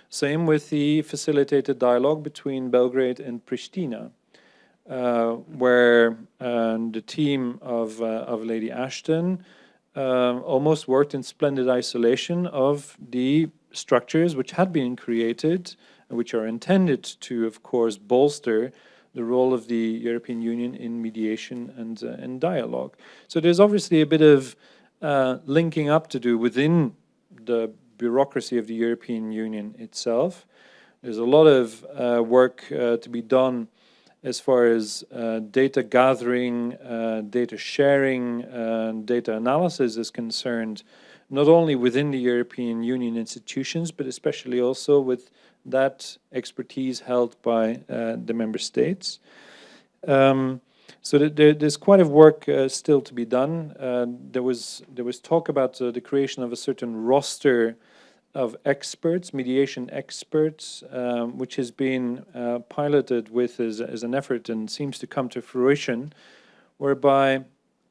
Same with the facilitated dialogue between Belgrade and Pristina, where the team of Lady Ashton almost worked in splendid isolation of the structures which had been created, which are intended to, of course, bolster the role of the European Union in mediation and dialogue. So there's obviously a bit of linking up to do within the bureaucracy of the European Union itself. There's a lot of work to be done as far as data gathering, data sharing, data analysis is concerned, not only within the European Union institutions, but especially also with that expertise held by the member states. So there's quite a work still to be done. There was talk about the creation of a certain roster of experts, mediation experts, which has been piloted with as an effort and seems to come to fruition, whereby,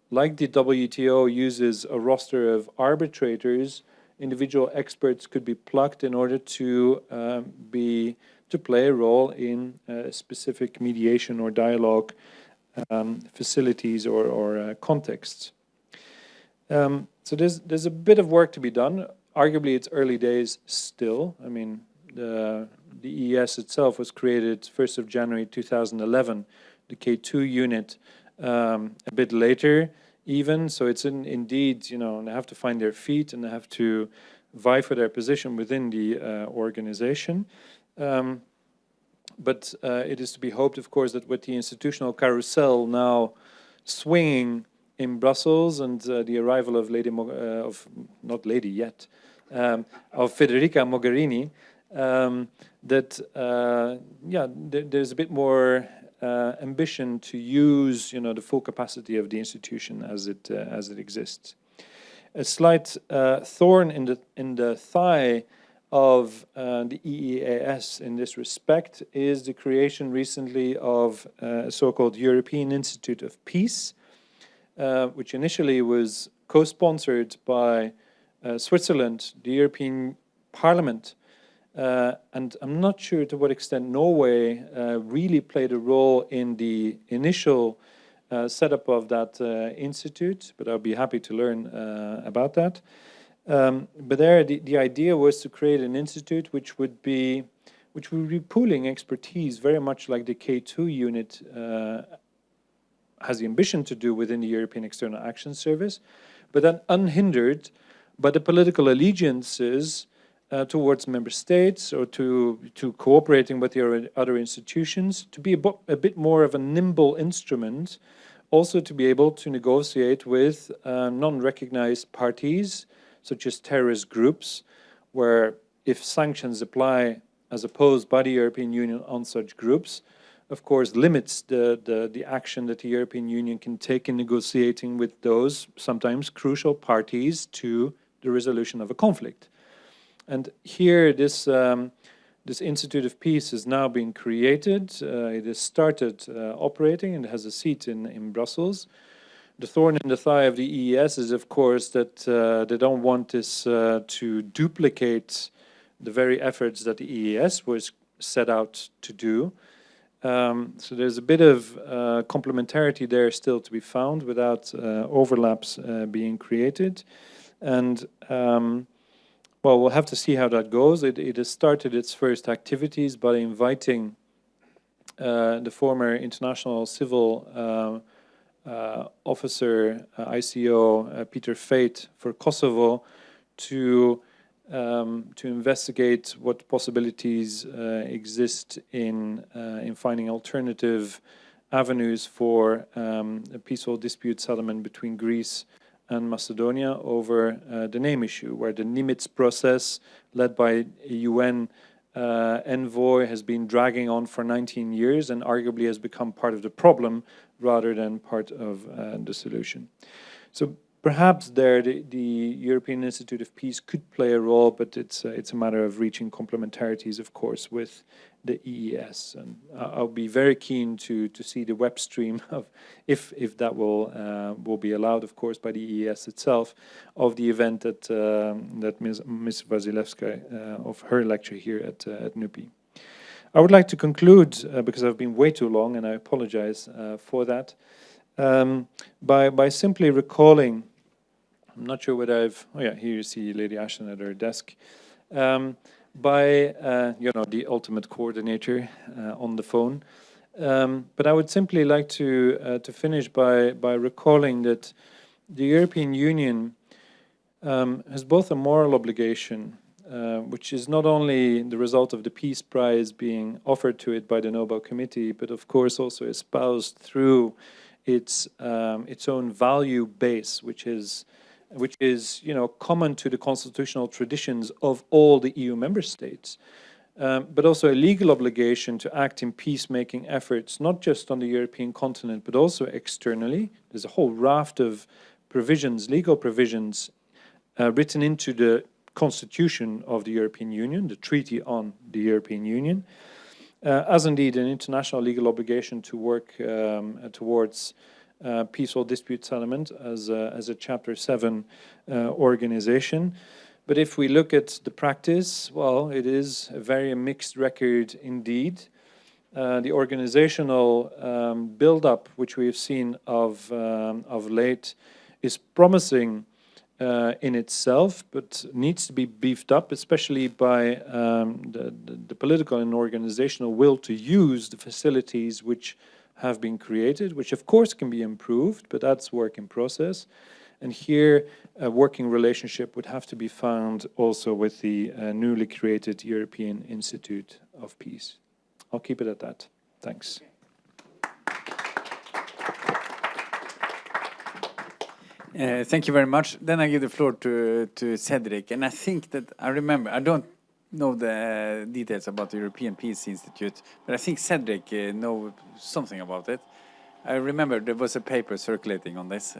like the WTO uses a roster of arbitrators, individual experts could be plucked in order to play a role in specific mediation or dialogue facilities or contexts. So there's a bit of work to be done. Arguably, it's early days still. I mean, the EES itself was created 1st of January 2011. The K2 unit a bit later even. So it's indeed, you know, they have to find their feet and they have to vie for their position within the organization. But it is to be hoped, of course, that with the institutional carousel now swinging in Brussels and the arrival of of Federica Mogherini, there's a bit more ambition to use, you know, the full capacity of the institution as it exists. A slight thorn in the thigh of the EEAS in this respect is the creation recently of a so-called European Institute of Peace, which initially was co-sponsored by Switzerland, the European Parliament. And I'm not sure to what extent Norway really played a role in the initial setup of that institute, but I'll be happy to learn about that. But there, the idea was to create an institute which would be pooling expertise, very much like the K2 unit has the ambition to do within the European External Action Service, but then unhindered by the political allegiances towards member states or to cooperating with the other institutions, to be a bit more of a nimble instrument, also to be able to negotiate with non-recognized parties, such as terrorist groups, where if sanctions apply as opposed by the European Union on such groups, of course limits the action that the European Union can take in negotiating with those sometimes crucial parties to the resolution of a conflict. And here this Institute of Peace is now being created. It has started operating and has a seat in Brussels. The thorn in the thigh of the EES is, of course, that they don't want this to duplicate the very efforts that the EES was set out to do. So there's a bit of complementarity there still to be found without overlaps being created. And well, we'll have to see how that goes. It has started its first activities by inviting the former international civil officer, ICO, Peter Fate for Kosovo to investigate what possibilities exist in finding alternative avenues for a peaceful dispute settlement between Greece and Macedonia over the name issue, where the Nimitz process, led by a UN envoy, has been dragging on for 19 years and arguably has become part of the problem rather than part of the solution. So perhaps there the European Institute of Peace could play a role, but it's a matter of reaching complementarities, of course, with the EES. And I'll be very keen to see the web stream of, if that will be allowed, of course, by the EES itself, of the event that Ms. Vasilevska of her lecture here at NUPI. I would like to conclude, because I've been way too long, and I apologize for that, by simply recalling, I'm not sure whether oh yeah, here you see Lady Ashton at her desk, by the ultimate coordinator on the phone. But I would simply like to finish by recalling that the European Union has both a moral obligation, which is not only the result of the Peace Prize being offered to it by the Nobel Committee, but of course also espoused through its own value base, which is common to the constitutional traditions of all the EU member states, but also a legal obligation to act in peacemaking efforts, not just on the European continent, but also externally. There's a whole raft of provisions, legal provisions, written into the Constitution of the European Union, the Treaty on the European Union, as indeed an international legal obligation to work towards peaceful dispute settlement as a Chapter 7 organization. But if we look at the practice, well, it is a very mixed record indeed. The organizational build-up, which we have seen of late, is promising in itself, but needs to be beefed up, especially by the political and organizational will to use the facilities which have been created, which of course can be improved, but that's work in process. And here a working relationship would have to be found also with the newly created European Institute of Peace. I'll keep it at that. Thanks. Thank you very much. Then I give the floor to Cedric. And I think that I remember, I don't know the details about the European Peace Institute, but I think Cedric knows something about it. I remember there was a paper circulating on this.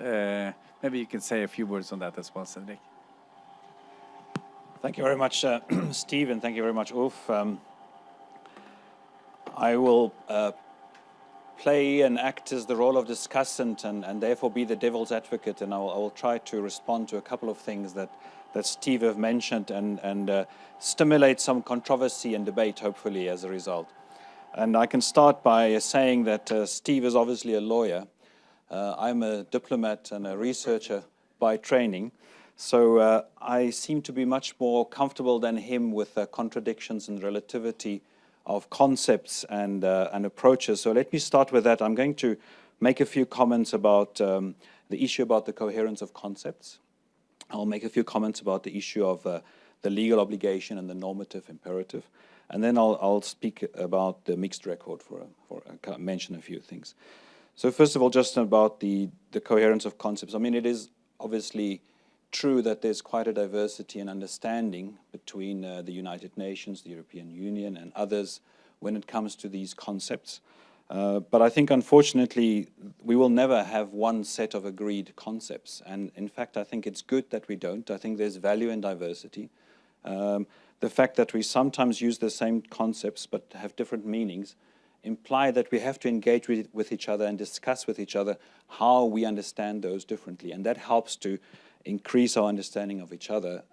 Maybe you can say a few words on that as well, Cedric. Thank you very much, Steve, and thank you very much, Ulf. I will play and act as the role of discussant and therefore be the devil's advocate, and I will try to respond to a couple of things that Steve have mentioned and stimulate some controversy and debate, hopefully, as a result. And I can start by saying that Steve is obviously a lawyer. I'm a diplomat and a researcher by training. So I seem to be much more comfortable than him with contradictions and relativity of concepts and approaches. So let me start with that. I'm going to make a few comments about the issue about the coherence of concepts. I'll make a few comments about the issue of the legal obligation and the normative imperative. And then I'll speak about the mixed record mention a few things. So first of all, just about the coherence of concepts. I mean, it is obviously true that there's quite a diversity in understanding between the United Nations, the European Union, and others when it comes to these concepts. But I think, unfortunately, we will never have one set of agreed concepts. And in fact, I think it's good that we don't. I think there's value in diversity. The fact that we sometimes use the same concepts but have different meanings imply that we have to engage with each other and discuss with each other how we understand those differently. And that helps to increase our understanding of each other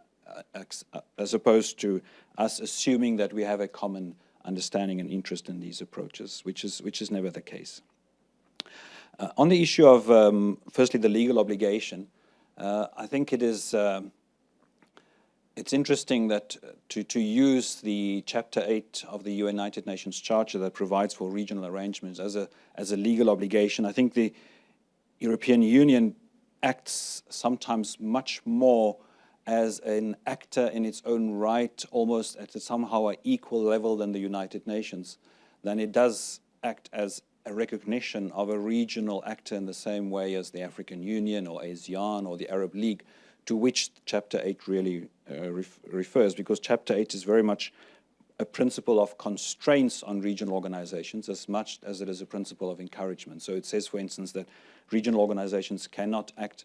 as opposed to us assuming that we have a common understanding and interest in these approaches, which is never the case. On the issue of, firstly, the legal obligation, I think it's interesting that to use the Chapter 8 of the United Nations Charter that provides for regional arrangements as a legal obligation. I think the European Union acts sometimes much more as an actor in its own right, almost at somehow an equal level than the United Nations, than it does act as a recognition of a regional actor in the same way as the African Union or ASEAN or the Arab League, to which Chapter 8 really refers, because Chapter 8 is very much a principle of constraints on regional organizations as much as it is a principle of encouragement. So it says, for instance, that regional organizations cannot act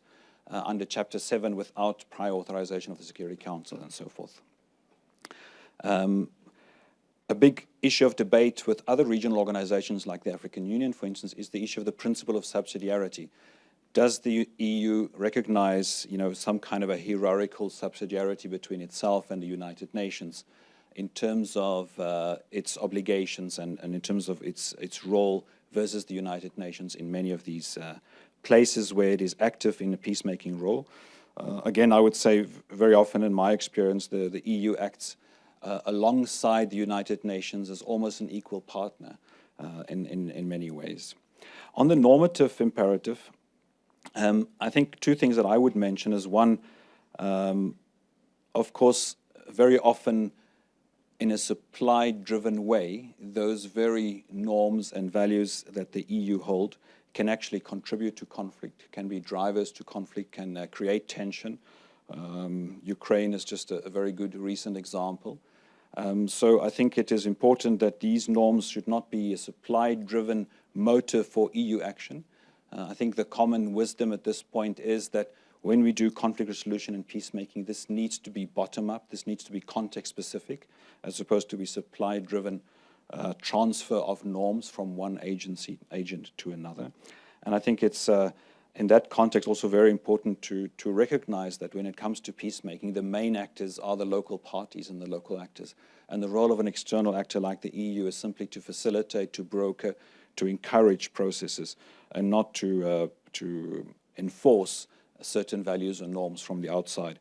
under Chapter 7 without prior authorization of the Security Council and so forth. A big issue of debate with other regional organizations like the African Union, for instance, is the issue of the principle of subsidiarity. Does the EU recognize, some kind of a hierarchical subsidiarity between itself and the United Nations in terms of its obligations and in terms of its role versus the United Nations in many of these places where it is active in a peacemaking role? Again, I would say very often in my experience, the EU acts alongside the United Nations as almost an equal partner in many ways. On the normative imperative, I think two things that I would mention is one, of course, very often in a supply-driven way, those very norms and values that the EU hold can actually contribute to conflict, can be drivers to conflict, can create tension. Ukraine is just a very good recent example. So I think it is important that these norms should not be a supply-driven motive for EU action. I think the common wisdom at this point is that when we do conflict resolution and peacemaking, this needs to be bottom-up, this needs to be context-specific, as opposed to be supply-driven transfer of norms from one agent to another. And I think it's, in that context, also very important to recognize that when it comes to peacemaking, the main actors are the local parties and the local actors. And the role of an external actor like the EU is simply to facilitate, to broker, to encourage processes, and not to enforce certain values or norms from the outside.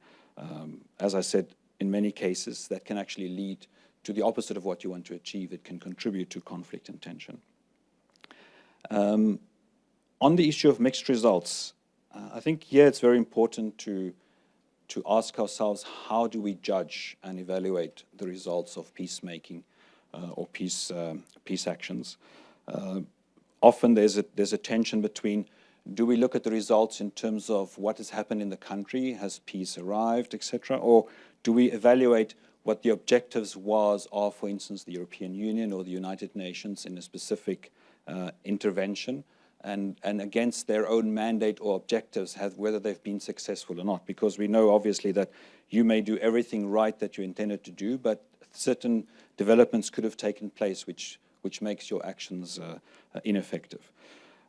As I said, in many cases, that can actually lead to the opposite of what you want to achieve. It can contribute to conflict and tension. On the issue of mixed results, I think here it's very important to ask ourselves, how do we judge and evaluate the results of peacemaking or peace actions? Often there's a tension between, do we look at the results in terms of what has happened in the country, has peace arrived, etc., or do we evaluate what the objectives of, for instance, the European Union or the United Nations in a specific intervention, and against their own mandate or objectives, whether they've been successful or not? Because we know, obviously, that you may do everything right that you intended to do, but certain developments could have taken place which makes your actions ineffective.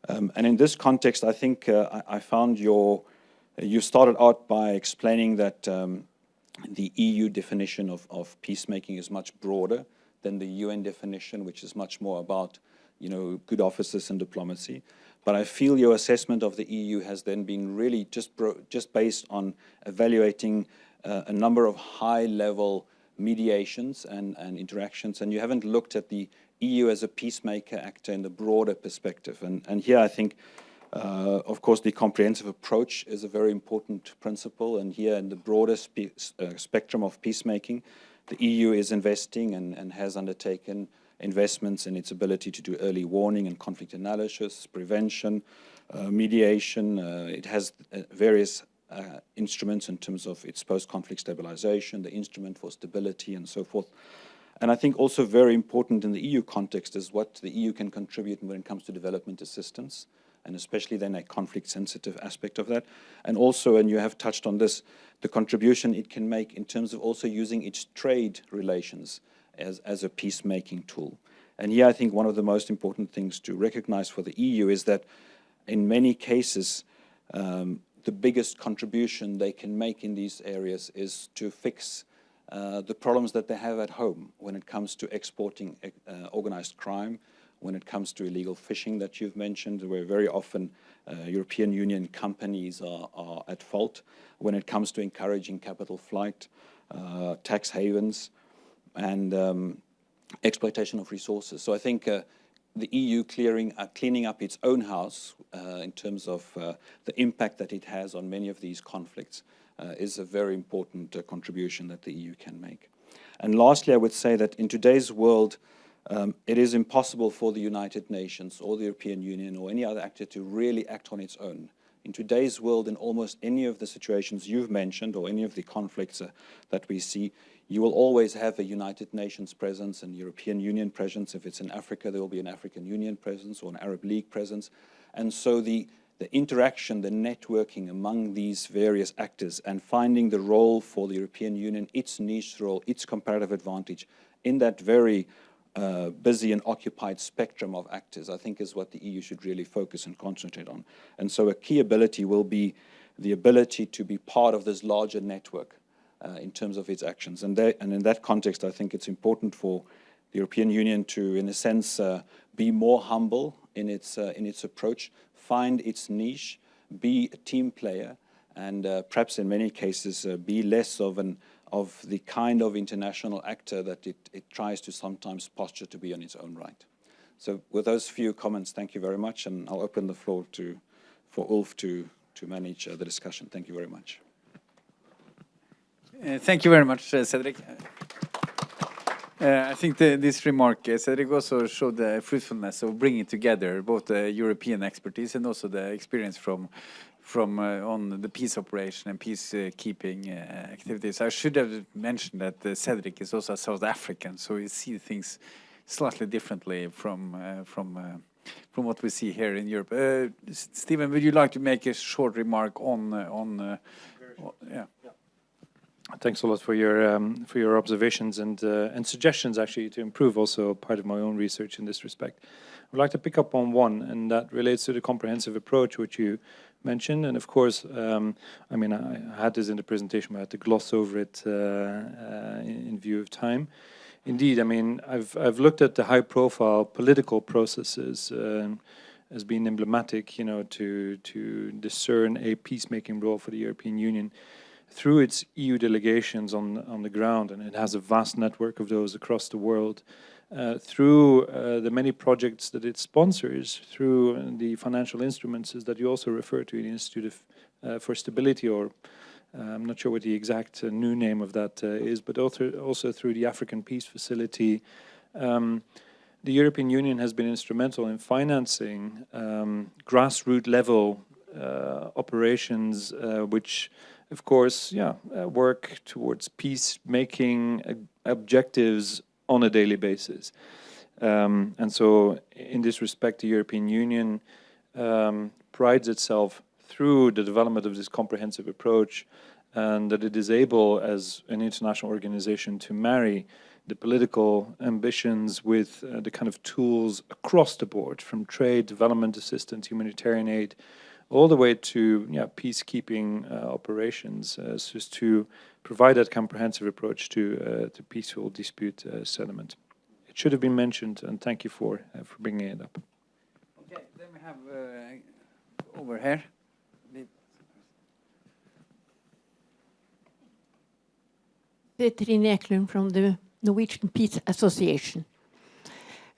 And in this context, I think I found you started out by explaining that the EU definition of peacemaking is much broader than the UN definition, which is much more about, good offices and diplomacy. But I feel your assessment of the EU has then been really just based on evaluating a number of high-level mediations and interactions, and you haven't looked at the EU as a peacemaker actor in the broader perspective. And here I think, of course, the comprehensive approach is a very important principle, and here in the broader spectrum of peacemaking, the EU is investing and has undertaken investments in its ability to do early warning and conflict analysis, prevention, mediation. It has various instruments in terms of its post-conflict stabilization, the instrument for stability and so forth. And I think also very important in the EU context is what the EU can contribute when it comes to development assistance, and especially then a conflict-sensitive aspect of that. And also, and you have touched on this, the contribution it can make in terms of also using its trade relations as a peacemaking tool. And here I think one of the most important things to recognize for the EU is that in many cases, the biggest contribution they can make in these areas is to fix the problems that they have at home when it comes to exporting organized crime, when it comes to illegal fishing that you've mentioned, where very often European Union companies are at fault, when it comes to encouraging capital flight, tax havens, and exploitation of resources. So I think the EU cleaning up its own house in terms of the impact that it has on many of these conflicts is a very important contribution that the EU can make. And lastly, I would say that in today's world, it is impossible for the United Nations or the European Union or any other actor to really act on its own. In today's world, in almost any of the situations you've mentioned or any of the conflicts that we see, you will always have a United Nations presence and European Union presence. If it's in Africa, there will be an African Union presence or an Arab League presence. And so the interaction, the networking among these various actors and finding the role for the European Union, its niche role, its comparative advantage in that very busy and occupied spectrum of actors, I think is what the EU should really focus and concentrate on. And so a key ability will be the ability to be part of this larger network in terms of its actions. And in that context, I think it's important for the European Union to, in a sense, be more humble in its approach, find its niche, be a team player, and perhaps in many cases be less of the kind of international actor that it tries to sometimes posture to be on its own right. So with those few comments, thank you very much, and I'll open the floor for Ulf to manage the discussion. Thank you very much. Thank you very much, Cedric. I think this remark, Cedric, also showed the fruitfulness of bringing together both the European expertise and also the experience from on the peace operation and peacekeeping activities. I should have mentioned that Cedric is also a South African, so he sees things slightly differently from what we see here in Europe. Steven, would you like to make a short remark on yeah? Thanks a lot for your observations and suggestions, actually, to improve also part of my own research in this respect. I would like to pick up on one, and that relates to the comprehensive approach which you mentioned. And of course, I mean, I had this in the presentation, but I had to gloss over it in view of time. Indeed, I mean, I've looked at the high-profile political processes as being emblematic, to discern a peacemaking role for the European Union through its EU delegations on the ground, and it has a vast network of those across the world, through the many projects that it sponsors, through the financial instruments that you also refer to, the Institute for Stability, or I'm not sure what the exact new name of that is, but also through the African Peace Facility. The European Union has been instrumental in financing grassroots level operations, which of course, work towards peacemaking objectives on a daily basis. And so in this respect, the European Union prides itself through the development of this comprehensive approach, and that it is able, as an international organization, to marry the political ambitions with the kind of tools across the board, from trade, development assistance, humanitarian aid, all the way to peacekeeping operations, just to provide that comprehensive approach to peaceful dispute settlement. It should have been mentioned, and thank you for bringing it up. Okay, then we have over here. Trine Eklund from the Norwegian Peace Association.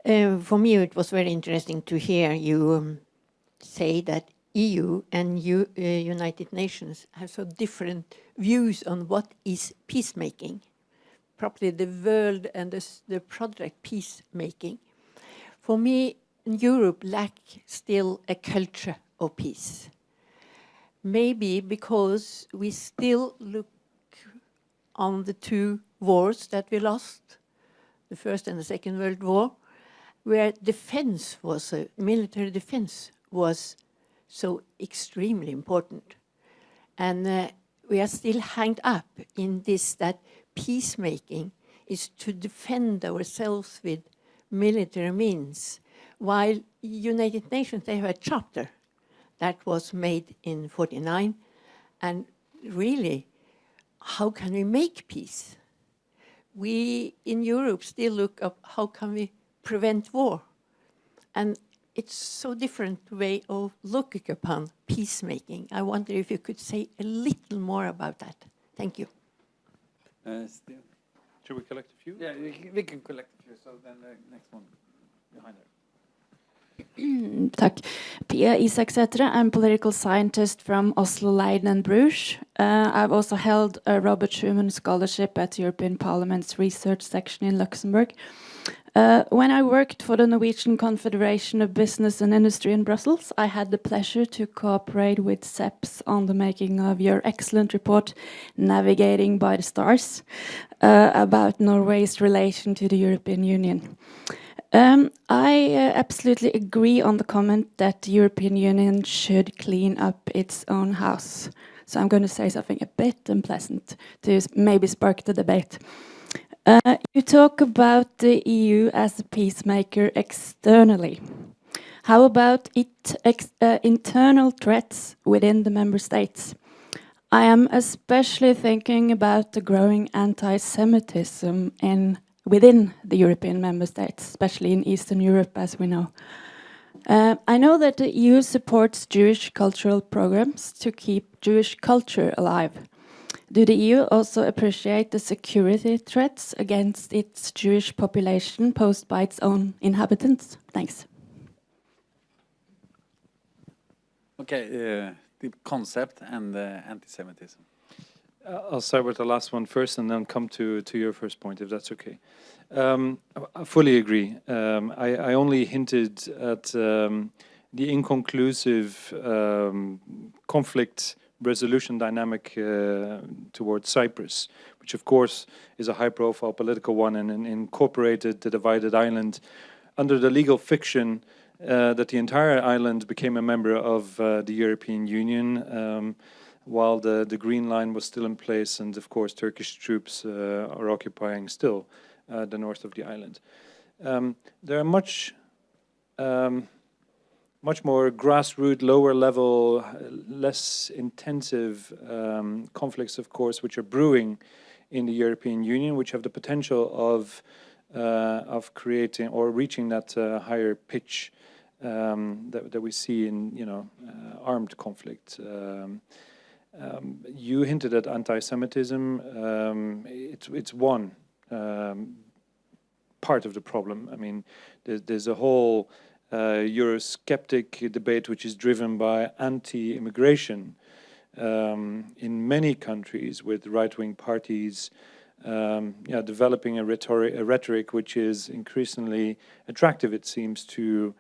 For me, it was very interesting to hear you say that EU and United Nations have so different views on what is peacemaking. Probably the world and the project peacemaking. For me, Europe lacks still a culture of peace. Maybe because we still look on the two wars that we lost, the First and the Second World War, where defense was, military defense was so extremely important. And we are still hanged up in this, that peacemaking is to defend ourselves with military means, while United Nations, they have a charter that was made in 49, and really, how can we make peace? We in Europe still look up how can we prevent war, and it's so different way of looking upon peacemaking. I wonder if you could say a little more about that. Thank you. Still. Should we collect a few? Yeah, we can collect a few. So then the next one behind her. Takk. Pia Isaksætre. I'm a political scientist from Oslo, Leiden and Bruges. I've also held a Robert Schuman Scholarship at the European Parliament's research section in Luxembourg. When I worked for the Norwegian Confederation of Business and Industry in Brussels, I had the pleasure to cooperate with CEPS on the making of your excellent report, Navigating by the Stars, about Norway's relation to the European Union. I absolutely agree on the comment that the European Union should clean up its own house. So I'm going to say something a bit unpleasant to maybe spark the debate. You talk about the EU as a peacemaker externally. How about internal threats within the member states? I am especially thinking about the growing anti-Semitism within the European member states, especially in Eastern Europe, as we know. I know that the EU supports Jewish cultural programs to keep Jewish culture alive. Do the EU also appreciate the security threats against its Jewish population posed by its own inhabitants? Thanks. Okay, the concept and anti-Semitism. I'll start with the last one first and then come to your first point, if that's okay. I fully agree. I only hinted at the inconclusive conflict resolution dynamic towards Cyprus, which of course is a high-profile political one and incorporated the divided island under the legal fiction that the entire island became a member of the European Union, while the Green Line was still in place, and of course Turkish troops are occupying still the north of the island. There are much more grassroots, lower level, less intensive conflicts, of course, which are brewing in the European Union, which have the potential of creating or reaching that higher pitch that we see in armed conflict. You hinted at anti-Semitism. It's one part of the problem. I mean, there's a whole Eurosceptic debate which is driven by anti-immigration in many countries, with right-wing parties developing a rhetoric which is increasingly attractive, it seems, to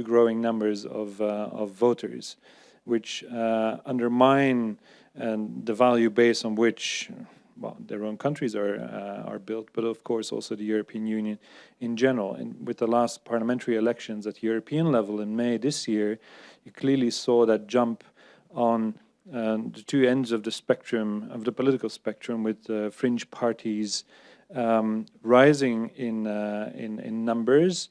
growing numbers of voters, which undermine the value base on which their own countries are built, but of course also the European Union in general. And with the last parliamentary elections at European level in May this year, you clearly saw that jump on the two ends of the spectrum, of the political spectrum, with fringe parties rising in numbers,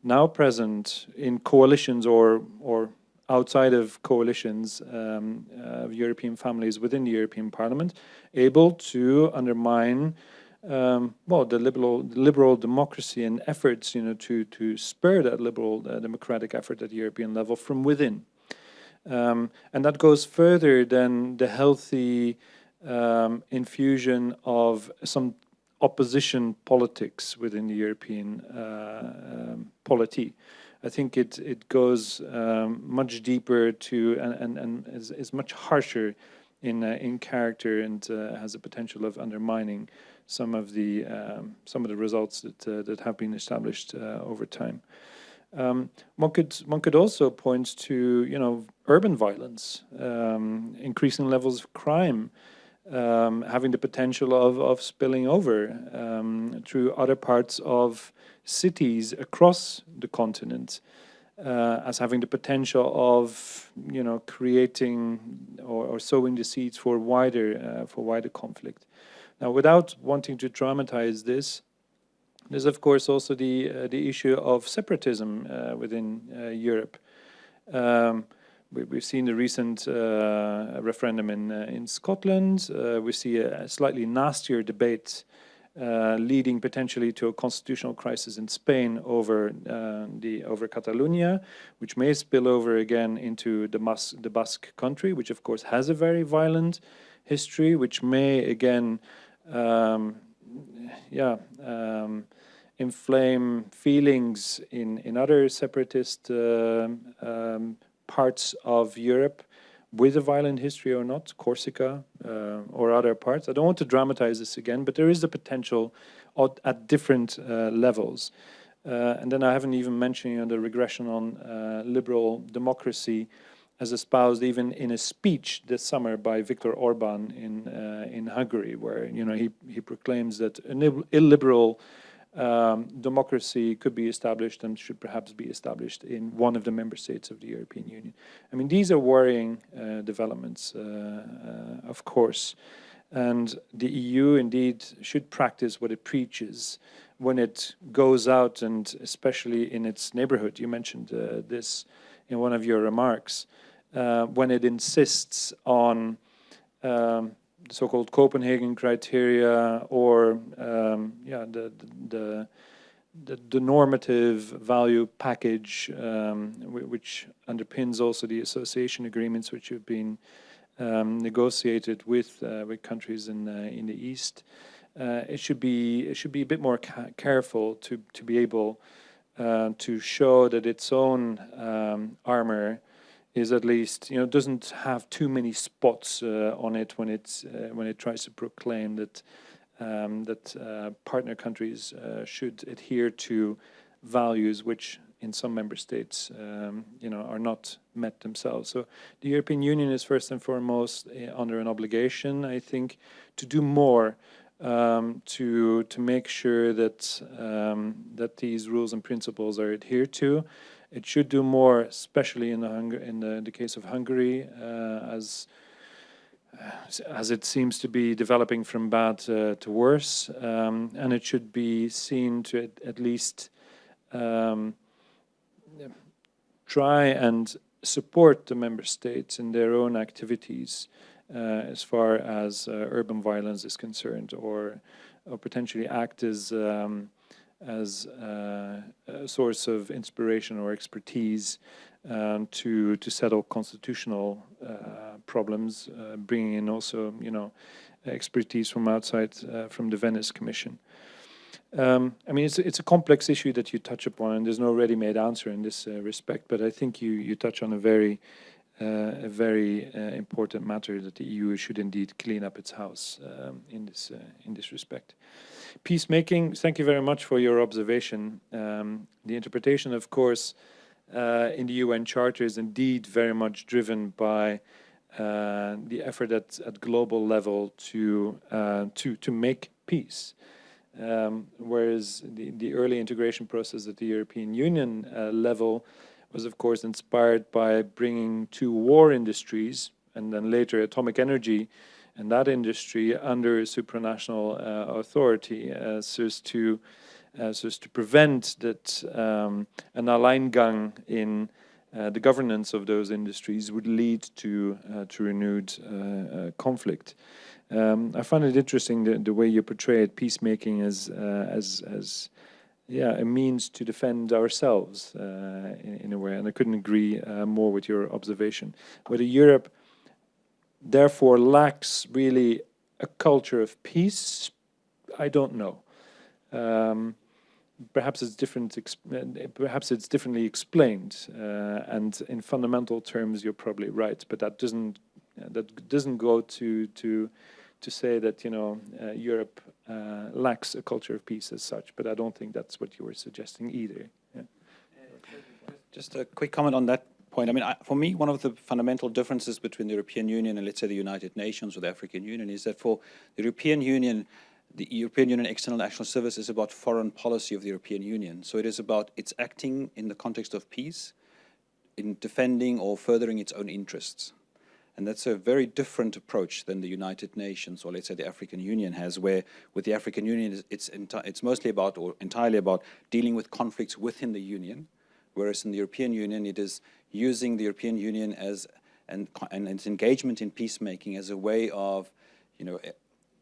now present in coalitions or outside of coalitions of European families within the European Parliament, able to undermine the liberal democracy and efforts, to spur that liberal democratic effort at the European level from within. And that goes further than the healthy infusion of some opposition politics within the European polity. I think it goes much deeper to and is much harsher in character, and has a potential of undermining some of the results that have been established over time. One could also point to urban violence, increasing levels of crime, having the potential of spilling over through other parts of cities across the continent, as having the potential of creating or sowing the seeds for wider conflict. Now, without wanting to dramatize this, there's of course also the issue of separatism within Europe. We've seen the recent referendum in Scotland. We see a slightly nastier debate leading potentially to a constitutional crisis in Spain over Catalonia, which may spill over again into the Basque country, which of course has a very violent history, which may again inflame feelings in other separatist parts of Europe with a violent history or not, Corsica or other parts. I don't want to dramatize this again, but there is the potential at different levels. And then I haven't even mentioned the regression on liberal democracy as espoused even in a speech this summer by Viktor Orban in Hungary, where he proclaims that an illiberal democracy could be established and should perhaps be established in one of the member states of the European Union. I mean, these are worrying developments, of course, and the EU indeed should practice what it preaches when it goes out, and especially in its neighborhood. You mentioned this in one of your remarks, when it insists on the so-called Copenhagen criteria, or the normative value package, which underpins also the association agreements which have been negotiated with countries in the East. It should be a bit more careful to be able to show that its own armor is at least doesn't have too many spots on it when it tries to proclaim that partner countries should adhere to values which in some member states are not met themselves. So the European Union is first and foremost under an obligation, I think, to do more to make sure that that these rules and principles are adhered to. It should do more, especially in the case of Hungary, as it seems to be developing from bad to worse, and it should be seen to at least try and support the member states in their own activities as far as urban violence is concerned, or potentially act as a source of inspiration or expertise to settle constitutional problems, bringing in also expertise from outside, from the Venice Commission. I mean, it's a complex issue that you touch upon, and there's no ready-made answer in this respect. But I think you touch on a very important matter, that the EU should indeed clean up its house in this respect. Peacemaking, thank you very much for your observation. The interpretation, of course, in the UN Charter is indeed very much driven by the effort at global level to make peace. Whereas the early integration process at the European Union level was, of course, inspired by bringing two war industries and then later atomic energy and that industry under a supranational authority, so as to prevent that an Alleingang in the governance of those industries would lead to renewed conflict. I find it interesting the way you portray peacemaking as a means to defend ourselves in a way, and I couldn't agree more with your observation. Whether Europe therefore lacks really a culture of peace, I don't know. Perhaps it's different. Perhaps it's differently explained, and in fundamental terms, you're probably right. But that doesn't go to say that Europe lacks a culture of peace as such. But I don't think that's what you were suggesting either. Yeah. Just a quick comment on that point. I mean, for me, one of the fundamental differences between the European Union and, let's say, the United Nations or the African Union is that for the European Union External Action Service is about foreign policy of the European Union. So it's acting in the context of peace, in defending or furthering its own interests. And that's a very different approach than the United Nations or, let's say, the African Union has, where with the African Union it's mostly about, or entirely about, dealing with conflicts within the Union, whereas in the European Union it is using the European Union and its engagement in peacemaking as a way of,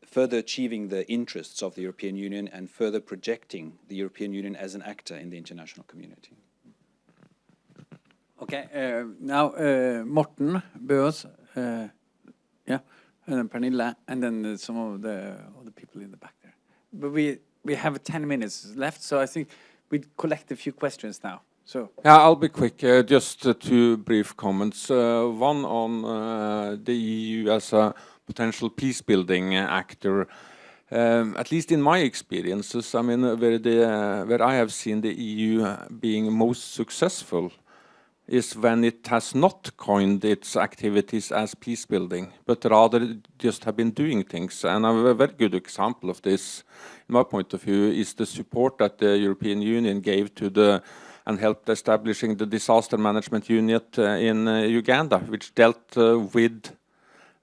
further achieving the interests of the European Union and further projecting the European Union as an actor in the international community. Okay, now Morten Bøås, yeah, and then Pernille, and then some of the people in the back there. But we have 10 minutes left, so I think we collect a few questions now. So yeah, I'll be quick. Just two brief comments. One on the EU as a potential peace-building actor. At least in my experiences, I mean, where I have seen the EU being most successful is when it has not coined its activities as peace-building, but rather just have been doing things. And a very good example of this, in my point of view, is the support that the European Union gave to and helped establishing the disaster management unit in Uganda, which dealt with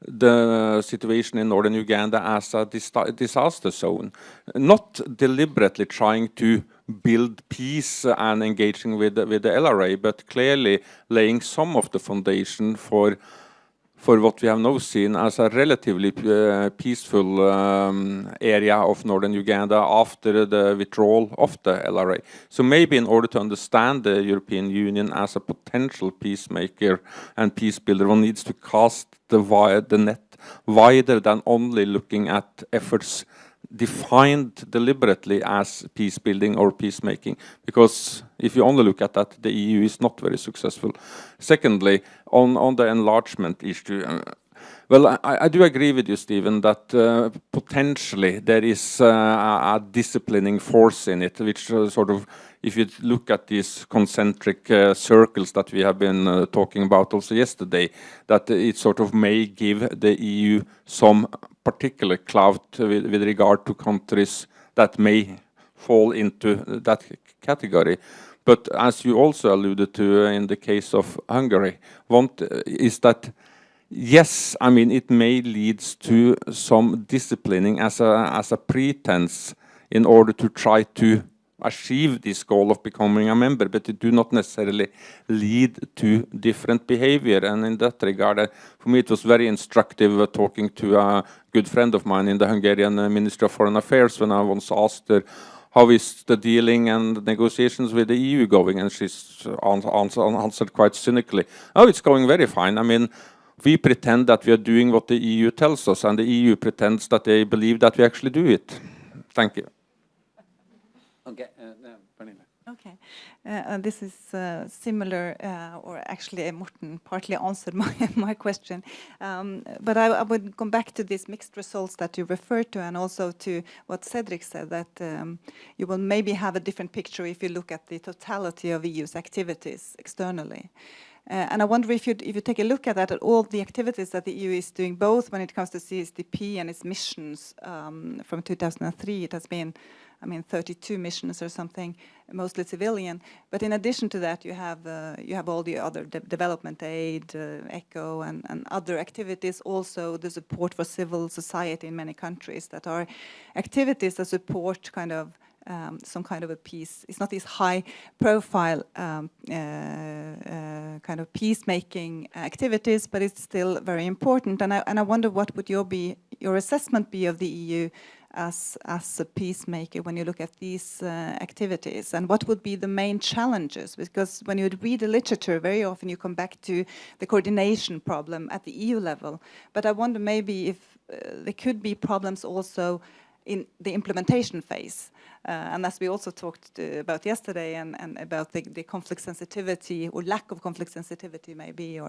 the situation in northern Uganda as a disaster zone. Not deliberately trying to build peace and engaging with the LRA, but clearly laying some of the foundation for what we have now seen as a relatively peaceful area of northern Uganda after the withdrawal of the LRA. So maybe in order to understand the European Union as a potential peacemaker and peace builder, one needs to cast the net wider than only looking at efforts defined deliberately as peace building or peacemaking, because if you only look at that, the EU is not very successful. Secondly, on the enlargement issue, well, I do agree with you, Steven, that potentially there is a disciplining force in it, which sort of, if you look at these concentric circles that we have been talking about also yesterday, that it sort of may give the EU some particular clout with regard to countries that may fall into that category. But as you also alluded to in the case of Hungary, one is that yes, I mean, it may lead to some disciplining as a pretense in order to try to achieve this goal of becoming a member, but it do not necessarily lead to different behavior. And in that regard, for me, it was very instructive talking to a good friend of mine in the Hungarian Ministry of Foreign Affairs when I once asked her, how is the dealing and negotiations with the EU going? And she answered quite cynically, oh, it's going very fine. I mean, we pretend that we are doing what the EU tells us, and the EU pretends that they believe that we actually do it. Thank you. okay, Pernille. Okay, this is similar, or actually Morten partly answered my question. But I would come back to these mixed results that you referred to, and also to what Cedric said, that you will maybe have a different picture if you look at the totality of EU's activities externally. And I wonder if you take a look at that, at all the activities that the EU is doing, both when it comes to CSDP and its missions. From 2003, it has been, 32 missions or something, mostly civilian. But in addition to that, you have all the other development aid, ECHO, and other activities. Also, the support for civil society in many countries that are activities that support kind of some kind of a peace. It's not these high-profile kind of peacemaking activities, but it's still very important. And I wonder what would your assessment be of the EU as a peacemaker when you look at these activities, and what would be the main challenges? Because when you read the literature, very often you come back to the coordination problem at the EU level. But I wonder maybe if there could be problems also in the implementation phase. And as we also talked about yesterday, and about the conflict sensitivity or lack of conflict sensitivity maybe,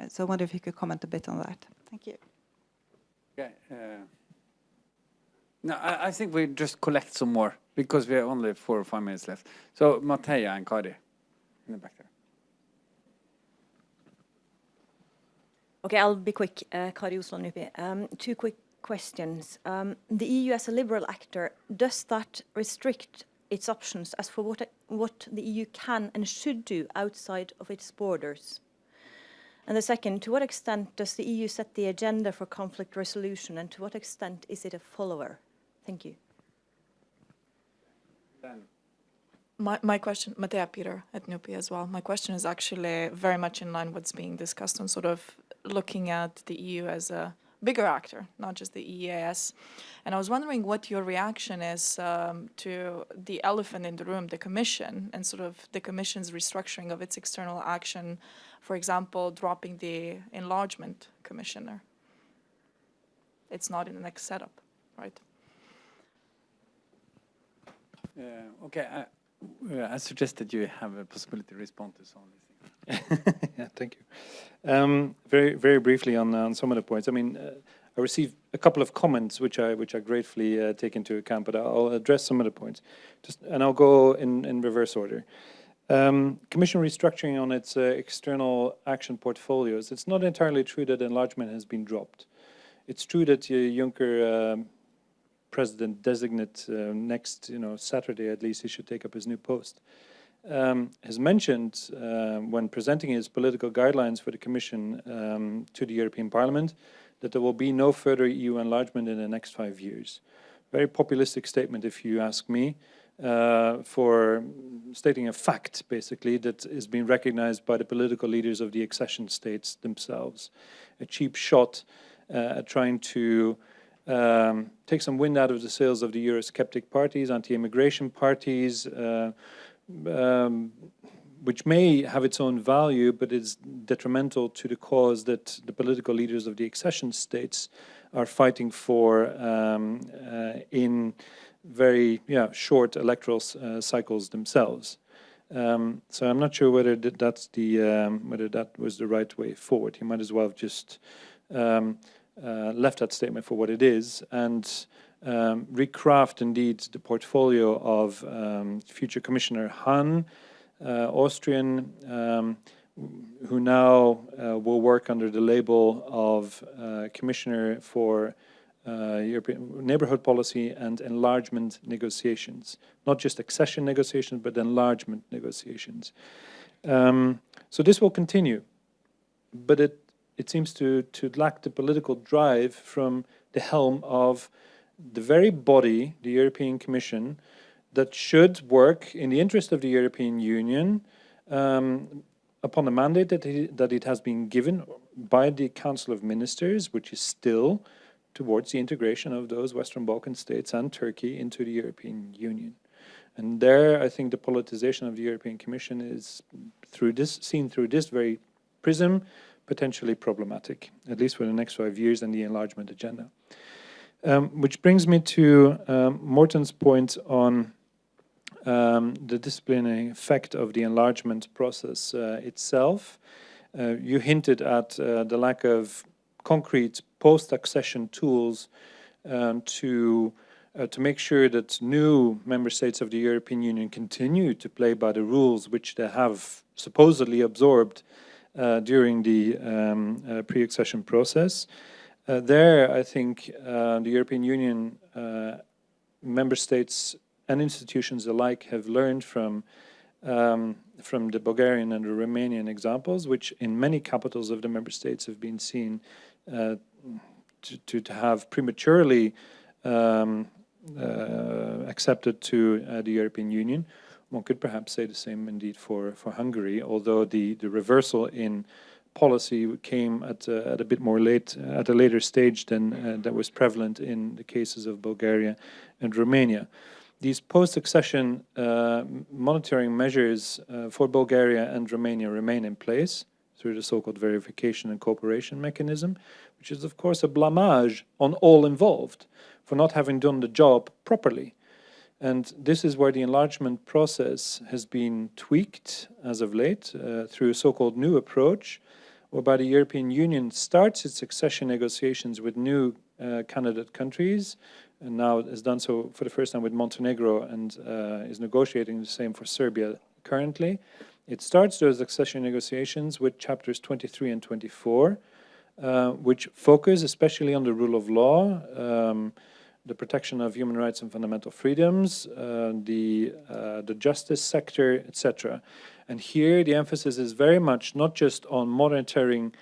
so I wonder if you could comment a bit on that. Thank you. Okay. No, I think we just collect some more, because we have only 4 or 5 minutes left. So Matheia and Kari in the back there. Okay, I'll be quick. Kari Oslo, NUPI. 2 quick questions. The EU as a liberal actor, does that restrict its options as for what the EU can and should do outside of its borders? And the second, to what extent does the EU set the agenda for conflict resolution, and to what extent is it a follower? Thank you. My question, Matea Peter at NUPI as well. My question is actually very much in line with what's being discussed on sort of looking at the EU as a bigger actor, not just the EEAS. And I was wondering what your reaction is to the elephant in the room, the Commission, and sort of the Commission's restructuring of its external action, for example, dropping the enlargement commissioner. It's not in the next setup, right? Okay, I suggest that you have a possibility to respond to some of these things. Yeah, thank you. Very, very briefly on some of the points. I mean, I received a couple of comments which I gratefully take into account, but I'll address some of the points. And I'll go in reverse order. Commission restructuring on its external action portfolios. It's not entirely true that enlargement has been dropped. It's true that Juncker, President-designate, next Saturday at least, he should take up his new post, has mentioned when presenting his political guidelines for the Commission to the European Parliament that there will be no further EU enlargement in the next 5 years. Very populistic statement, if you ask me, for stating a fact, basically, that is being recognized by the political leaders of the accession states themselves. A cheap shot at trying to take some wind out of the sails of the Eurosceptic parties, anti-immigration parties, which may have its own value, but is detrimental to the cause that the political leaders of the accession states are fighting for in very short electoral cycles themselves. So I'm not sure whether whether that was the right way forward. He might as well have just left that statement for what it is and recraft indeed the portfolio of future Commissioner Hahn, Austrian, who now will work under the label of Commissioner for European Neighbourhood Policy and Enlargement Negotiations. Not just accession negotiations, but enlargement negotiations. So this will continue, but it seems to lack the political drive from the helm of the very body, the European Commission, that should work in the interest of the European Union upon the mandate that it has been given by the Council of Ministers, which is still towards the integration of those Western Balkan states and Turkey into the European Union. And there, I think the politicization of the European Commission is seen through this very prism, potentially problematic, at least for the next 5 years and the enlargement agenda. Which brings me to Morten's point on the disciplining effect of the enlargement process itself. You hinted at the lack of concrete post-accession tools to make sure that new member states of the European Union continue to play by the rules which they have supposedly absorbed during the pre-accession process. There, I think the European Union member states and institutions alike have learned from the Bulgarian and the Romanian examples, which in many capitals of the member states have been seen to have prematurely accepted to the European Union. One could perhaps say the same indeed for Hungary, although the reversal in policy came at a bit more at a later stage than that was prevalent in the cases of Bulgaria and Romania. These post-accession monitoring measures for Bulgaria and Romania remain in place through the so-called verification and cooperation mechanism, which is of course a blamage on all involved for not having done the job properly. And this is where the enlargement process has been tweaked as of late through a so-called new approach, whereby the European Union starts its accession negotiations with new candidate countries, and now has done so for the first time with Montenegro and is negotiating the same for Serbia currently. It starts those accession negotiations with chapters 23 and 24, which focus especially on the rule of law, the protection of human rights and fundamental freedoms, the justice sector, etc. And here the emphasis is very much not just on monitoring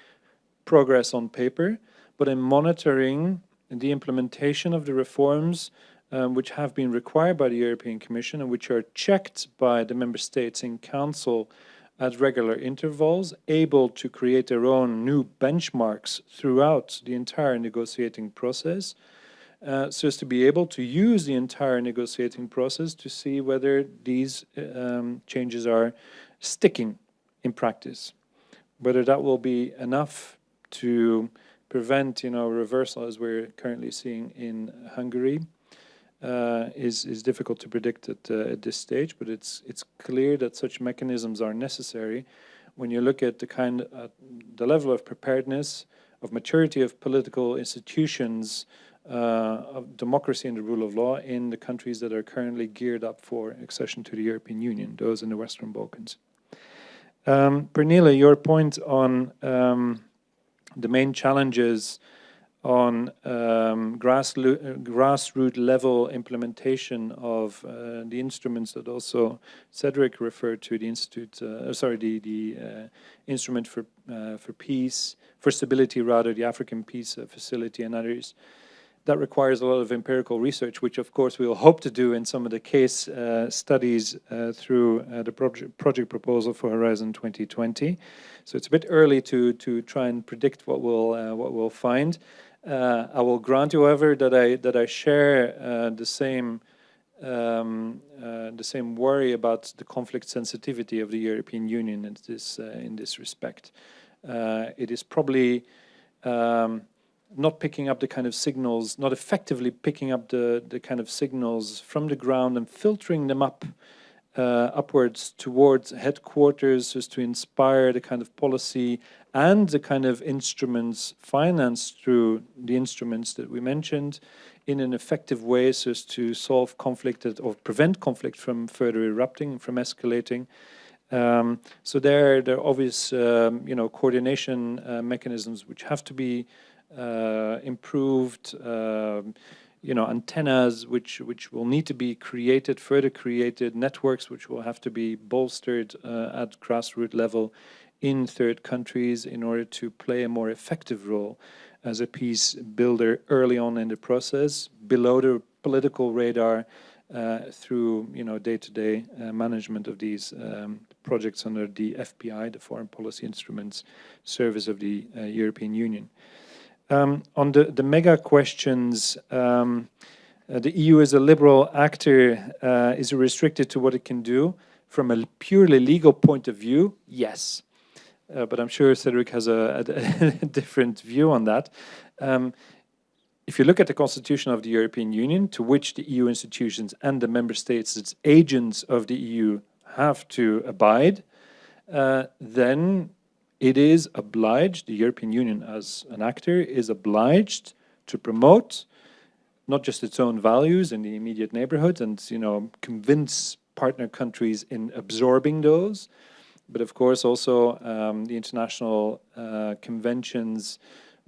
progress on paper, but in monitoring the implementation of the reforms which have been required by the European Commission and which are checked by the member states in Council at regular intervals, able to create their own new benchmarks throughout the entire negotiating process, so as to be able to use the entire negotiating process to see whether these changes are sticking in practice, whether that will be enough to prevent, reversal as we're currently seeing in Hungary. Is difficult to predict at this stage, but it's clear that such mechanisms are necessary when you look at the level of preparedness, of maturity of political institutions, of democracy and the rule of law in the countries that are currently geared up for accession to the European Union, those in the Western Balkans. Pernille, your point on the main challenges on grassroots level implementation of the instruments that also Cedric referred to, the instrument for peace, for stability rather, the African Peace Facility and others. That requires a lot of empirical research, which of course we'll hope to do in some of the case studies through the project proposal for Horizon 2020. So it's a bit early to try and predict what we'll find. I will grant you, however, that I share the same worry about the conflict sensitivity of the European Union in this respect. It is probably not picking up the kind of signals, not effectively picking up the kind of signals from the ground and filtering them upwards towards headquarters, so as to inspire the kind of policy and the kind of instruments financed through the instruments that we mentioned in an effective way, so as to solve conflict or prevent conflict from further erupting, from escalating. So there are obvious, coordination mechanisms which have to be improved. Antennas which will need to be further created, networks which will have to be bolstered at grassroots level in third countries in order to play a more effective role as a peace builder early on in the process, below the political radar, through day-to-day management of these projects under the FPI, the Foreign Policy Instruments Service of the European Union. On the mega questions, the EU as a liberal actor, is restricted to what it can do from a purely legal point of view? Yes. But I'm sure Cedric has a different view on that. If you look at the Constitution of the European Union, to which the EU institutions and the member states as agents of the EU have to abide, then it is obliged, the European Union as an actor is obliged to promote not just its own values in the immediate neighborhood and convince partner countries in absorbing those, but of course also the international conventions,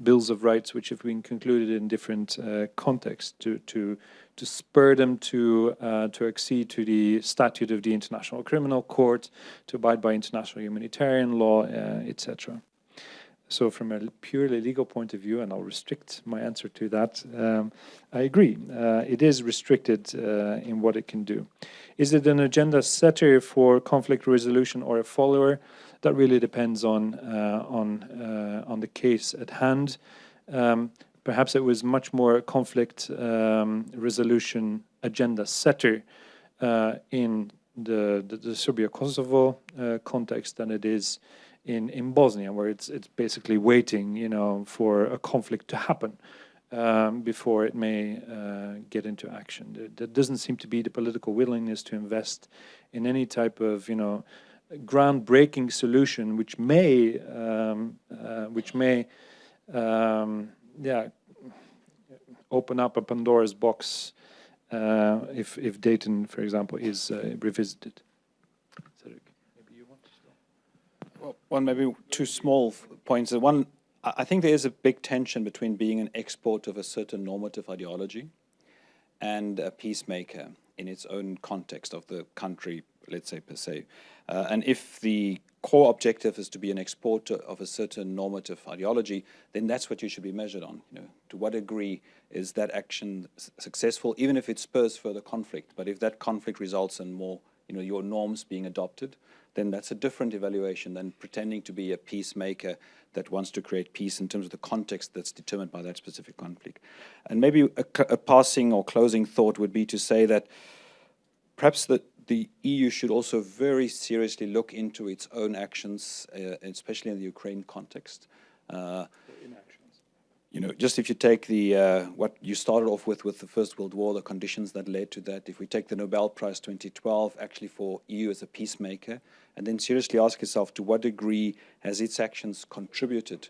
bills of rights which have been concluded in different contexts to spur them to accede to the statute of the International Criminal Court, to abide by international humanitarian law, etc. So from a purely legal point of view, and I'll restrict my answer to that, I agree. It is restricted in what it can do. Is it an agenda setter for conflict resolution or a follower? That really depends on the case at hand. Perhaps it was much more conflict resolution agenda setter in the Serbia-Kosovo context than it is in Bosnia, where it's basically waiting, for a conflict to happen before it may get into action. There doesn't seem to be the political willingness to invest in any type of, groundbreaking solution, which may open up a Pandora's box if Dayton, for example, is revisited. Well, maybe two small points. One, I think there is a big tension between being an export of a certain normative ideology and a peacemaker in its own context of the country, let's say, per se. And if the core objective is to be an exporter of a certain normative ideology, then that's what you should be measured on. To what degree is that action successful, even if it spurs further conflict? But if that conflict results in more, your norms being adopted, then that's a different evaluation than pretending to be a peacemaker that wants to create peace in terms of the context that's determined by that specific conflict. And maybe a passing or closing thought would be to say that perhaps the EU should also very seriously look into its own actions, especially in the Ukraine context. Just if you take what you started off with the First World War, the conditions that led to that, if we take the Nobel Prize 2012, actually for EU as a peacemaker, and then seriously ask yourself to what degree has its actions contributed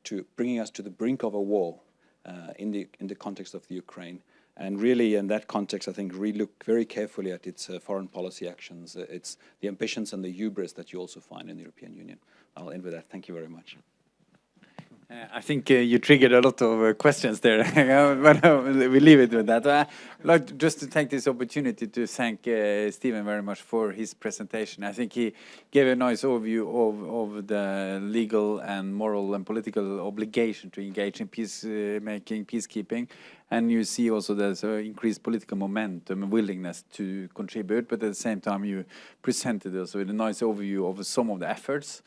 to bringing us to the brink of a war in the context of the Ukraine. And really, in that context, I think really look very carefully at its foreign policy actions, its the ambitions and the hubris that you also find in the European Union. I'll end with that. Thank you very much. I think you triggered a lot of questions there, but we leave it with that. I'd like just to take this opportunity to thank Steven very much for his presentation. I think he gave a nice overview of the legal and moral and political obligation to engage in peacemaking, peacekeeping. And you see also there's increased political momentum and willingness to contribute, but at the same time you presented us with a nice overview of some of the efforts.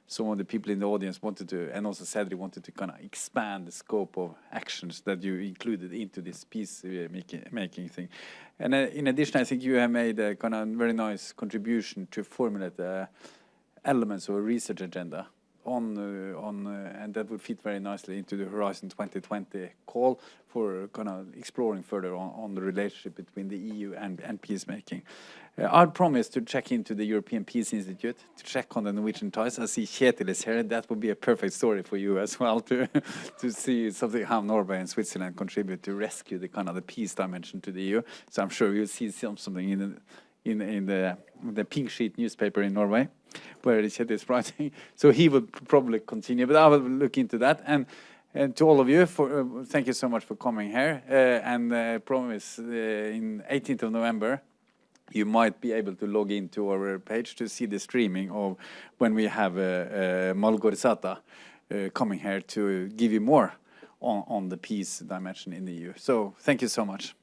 Some of the people in the audience wanted to, and also Cedric wanted to kind of expand the scope of actions that you included into this peace-making thing. And in addition, I think you have made a kind of very nice contribution to formulate the elements of a research agenda and that would fit very nicely into the Horizon 2020 call for kind of exploring further on the relationship between the EU and peacemaking. I promise to check into the European Peace Institute to check on the Norwegian ties. I see Kjetil is here. That would be a perfect story for you as well to see something how Norway and Switzerland contribute to rescue the kind of the peace dimension to the EU. So I'm sure you'll see something in the Pink Sheet newspaper in Norway, where Kjetil is writing. So he will probably continue, but I will look into that. And to all of you, thank you so much for coming here. And promise in 18th of November, you might be able to log into our page to see the streaming of when we have Malgorzata coming here to give you more on the peace dimension in the EU. So thank you so much.